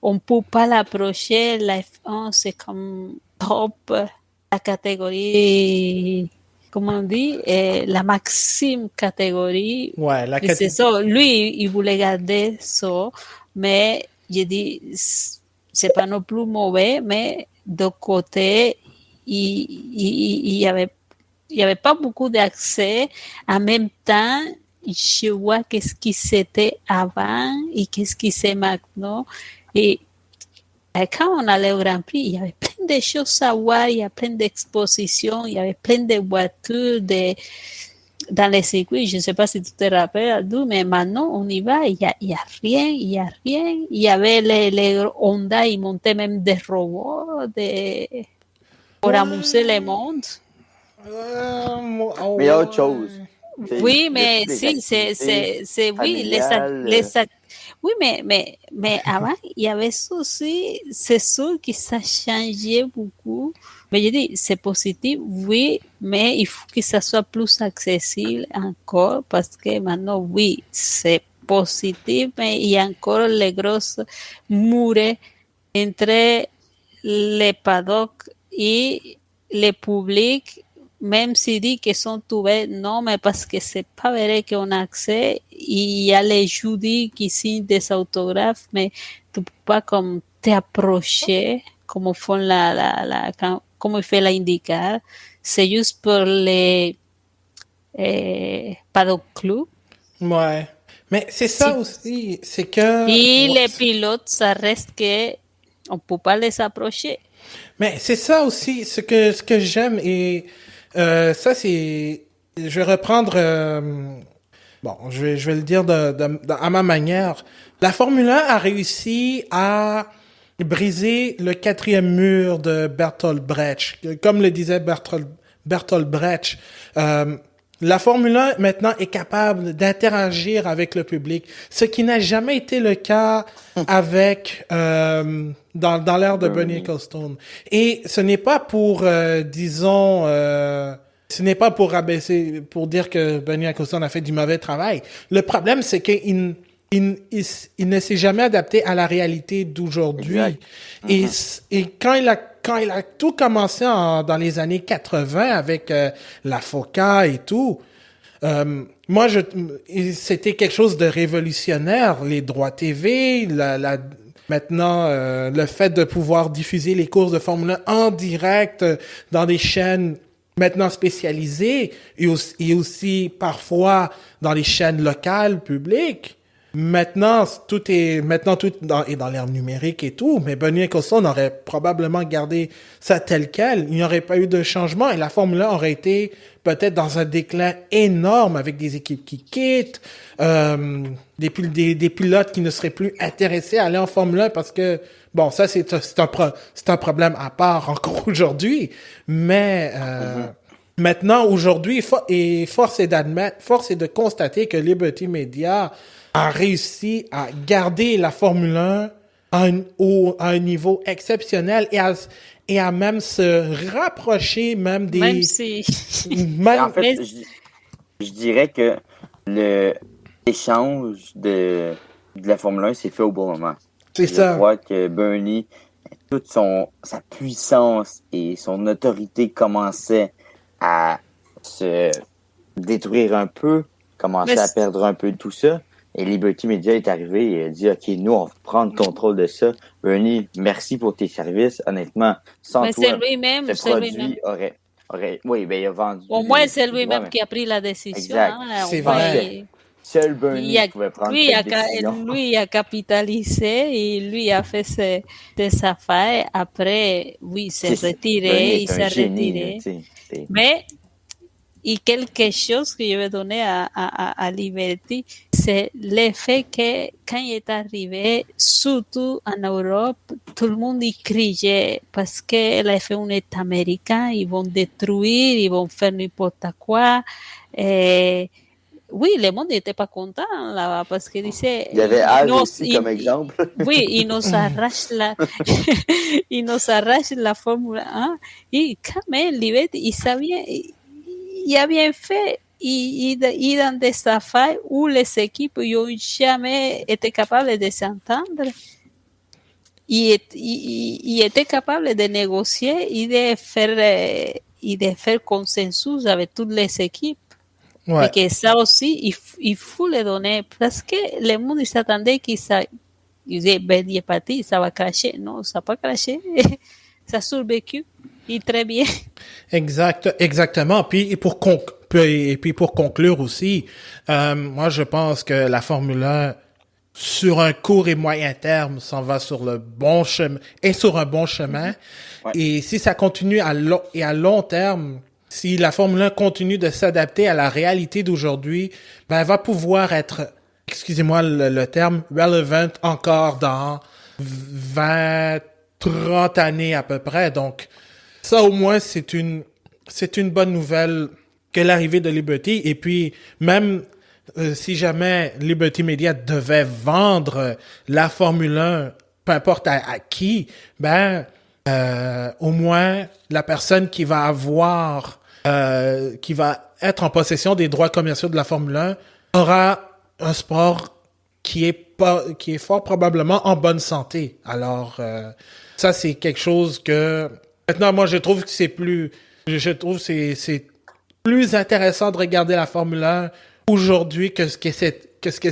on peut pas l'approcher, la F1, c'est comme top, la catégorie, comment on dit, la maxime catégorie. Ouais, c'est ça. Lui, il voulait garder ça, mais j'ai dit, c'est pas non plus mauvais, mais de côté, il y avait pas beaucoup d'accès. En même temps, je vois qu'est-ce qui c'était avant et qu'est-ce qui c'est maintenant. Et quand on allait au Grand Prix, il y avait plein de choses à voir, il y a plein d'expositions, il y avait plein de voitures dans les circuits. Je ne sais pas si tu te rappelles, Abdou, mais maintenant, on y va, il y a rien. Il y avait les Honda, ils montaient même des robots pour amuser le monde. Mais il y a autre chose. Oui, mais si, c'est oui, oui, mais avant, il y avait ça aussi, c'est sûr que ça changeait beaucoup. Mais je dis, c'est positif, oui, mais il faut que ça soit plus accessible encore, parce que maintenant, oui, c'est positif, mais il y a encore les grosses murs entre les paddocks et le public. Même s'il dit que sont ouverts, non, mais parce que c'est pas vrai qu'on a accès. Il y a les jeudis qui signent des autographes, mais tu peux pas comme t'approcher, comme font comme il fait la IndyCar. C'est juste pour les paddock club. Ouais. Mais c'est ça aussi, c'est que... Et les pilotes, ça reste que on peut pas les approcher. Mais c'est ça aussi, ce que j'aime et ça c'est, je vais reprendre, bon, je vais le dire à ma manière. La Formule 1 a réussi à briser le quatrième mur de Bertolt Brecht, comme le disait Bertolt Brecht. La Formule 1 maintenant est capable d'interagir avec le public, ce qui n'a jamais été le cas avec dans l'ère de Bernie Ecclestone. Et ce n'est pas pour disons ce n'est pas pour rabaisser, pour dire que Bernie Ecclestone a fait du mauvais travail. Le problème, c'est qu'il ne s'est jamais adapté à la réalité d'aujourd'hui. Et quand il a tout commencé dans les années 80 avec la FOCA et tout, moi c'était quelque chose de révolutionnaire, les droits TV, maintenant le fait de pouvoir diffuser les courses de Formule 1 en direct dans des chaînes maintenant spécialisées et aussi parfois dans les chaînes locales publiques. Maintenant, tout est dans l'ère numérique et tout, mais Bernie Ecclestone aurait probablement gardé ça tel quel. Il n'y aurait pas eu de changement et la Formule 1 aurait été peut-être dans un déclin énorme avec des équipes qui quittent, des pilotes qui ne seraient plus intéressés à aller en Formule 1 parce que, bon, ça c'est un problème à part encore aujourd'hui, mais maintenant, aujourd'hui, force est de constater que Liberty Media a réussi à garder la Formule 1 à un niveau exceptionnel et à même se rapprocher même des... Même si... En fait, je dirais que l'échange de la Formule 1 s'est fait au bon moment. C'est ça. Je crois que Bernie, toute sa puissance et son autorité commençaient à se détruire un peu, commençaient à perdre un peu de tout ça. Et Liberty Media est arrivé et a dit « OK, nous, on va prendre contrôle de ça. Bernie, merci pour tes services. Honnêtement, sans Mais toi, c'est lui-même, ce produit aurait... Oui, ben il a vendu... Au moins, c'est lui-même qui a pris la décision. Exact. Hein, c'est vrai. Seul Bernie pouvait prendre cette décision. Lui a capitalisé et lui a fait ses affaires. Après, oui, il s'est retiré. Il s'est retiré. Mais... Et quelque chose que je vais donner à Liberty, c'est le fait que quand il est arrivé, surtout en Europe, tout le monde y criait parce qu'elle a fait un État américain, ils vont détruire, ils vont faire n'importe quoi. Et oui, le monde n'était pas content là-bas parce qu'il disait... Il y avait Al aussi comme exemple. Oui, il nous arrache il nous arrache la Formule 1. Et quand même, Liberty, il savait... Il a bien fait y dans des affaires où les équipes n'ont jamais été capables de s'entendre. Il était capable de négocier et de faire consensus avec toutes les équipes. Ouais. Et que ça aussi, il faut le donner. Parce que le monde s'attendait qu'il disait, ben, il est parti, ça va cracher. Non, ça n'a pas craché. Ça a survécu. Et très bien. Exactement. Puis pour conclure aussi, moi je pense que la Formule 1 sur un court et moyen terme s'en va sur le bon chemin et sur un bon chemin. Ouais. Et si ça continue à long terme, si la Formule 1 continue de s'adapter à la réalité d'aujourd'hui, ben elle va pouvoir être, excusez-moi le terme, relevant encore dans 20, 30 années à peu près. Donc ça, au moins, c'est une bonne nouvelle que l'arrivée de Liberty. Et puis, même si jamais Liberty Media devait vendre la Formule 1, peu importe à qui, ben, au moins, la personne qui va être en possession des droits commerciaux de la Formule 1 aura un sport qui est fort probablement en bonne santé. Alors, ça, c'est quelque chose que... Maintenant, moi, je trouve que c'est plus intéressant de regarder la Formule 1 aujourd'hui que ce que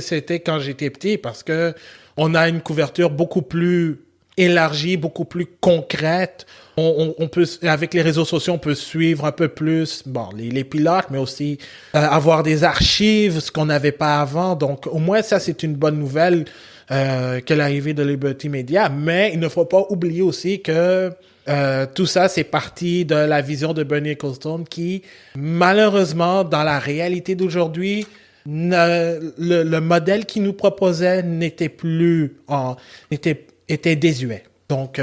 c'était quand j'étais petit, parce que on a une couverture beaucoup plus élargie, beaucoup plus concrète. On peut, avec les réseaux sociaux, on peut suivre un peu plus, bon, les pilotes, mais aussi avoir des archives, ce qu'on n'avait pas avant. Donc, au moins, ça, c'est une bonne nouvelle que l'arrivée de Liberty Media. Mais il ne faut pas oublier aussi que Tout ça, c'est parti de la vision de Bernie Ecclestone qui, malheureusement, dans la réalité d'aujourd'hui, le modèle qu'il nous proposait n'était plus était désuet. Donc,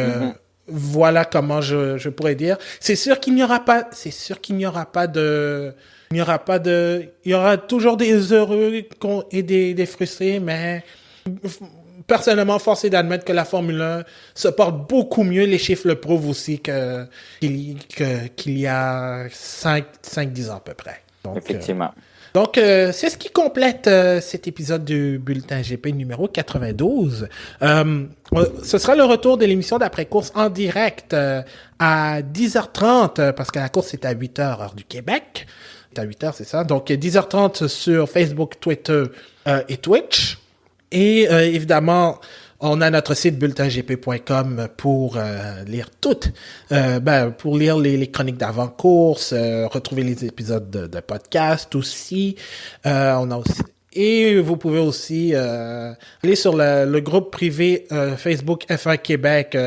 voilà comment je pourrais dire. C'est sûr qu'il n'y aura pas il y aura toujours des heureux et des frustrés, mais personnellement, force est d'admettre que la Formule 1 se porte beaucoup mieux. Les chiffres le prouvent aussi qu'il y a 5-10 ans à peu près. Donc, effectivement. C'est ce qui complète cet épisode du Bulletin GP numéro 92. Ce sera le retour de l'émission d'après-course en direct à 10h30, parce que la course est à 8h heure du Québec. C'est à 8h, c'est ça. Donc, 10h30 sur Facebook, Twitter et Twitch. Et évidemment, on a notre site bulletingp.com pour lire pour lire les chroniques d'avant-course, retrouver les épisodes de podcast aussi. On a aussi et vous pouvez aussi aller sur le groupe privé Facebook F1 Québec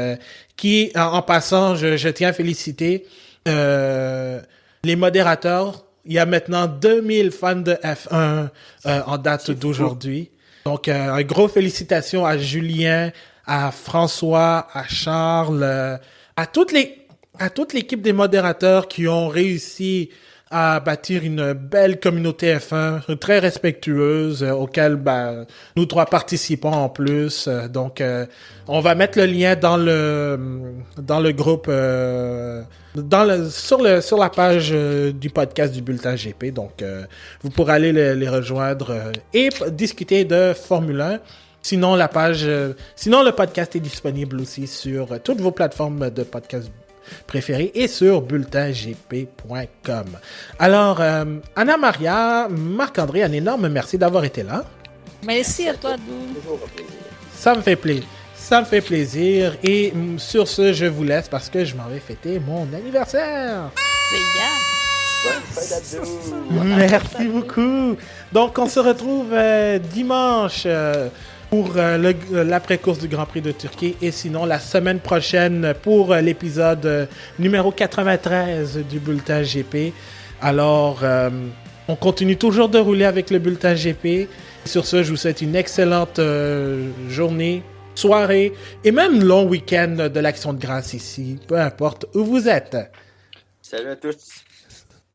qui, en passant, je tiens à féliciter les modérateurs. Il y a maintenant 2000 fans de F1 en date d'aujourd'hui. Donc, un gros félicitations à Julien, à François, à Charles, à toute l'équipe des modérateurs qui ont réussi à bâtir une belle communauté F1, très respectueuse, auquel nous trois participons en plus. Donc, on va mettre le lien dans le groupe, sur la page du podcast du Bulletin GP. Donc, vous pourrez aller les rejoindre et discuter de Formule 1. Sinon, le podcast est disponible aussi sur toutes vos plateformes de podcast préférées et sur bulletingp.com. Alors, Anna Maria, Marc-André, un énorme merci d'avoir été là. Merci à toi, Dou. Ça me fait plaisir. Et sur ce, je vous laisse parce que je m'en vais fêter mon anniversaire. Merci beaucoup. Donc, on se retrouve dimanche pour l'après-course du Grand Prix de Turquie et sinon la semaine prochaine pour l'épisode numéro 93 du Bulletin GP. Alors, on continue toujours de rouler avec le Bulletin GP. Sur ce, je vous souhaite une excellente journée, soirée et même long week-end de l'Action de grâce ici, peu importe où vous êtes. Salut à tous.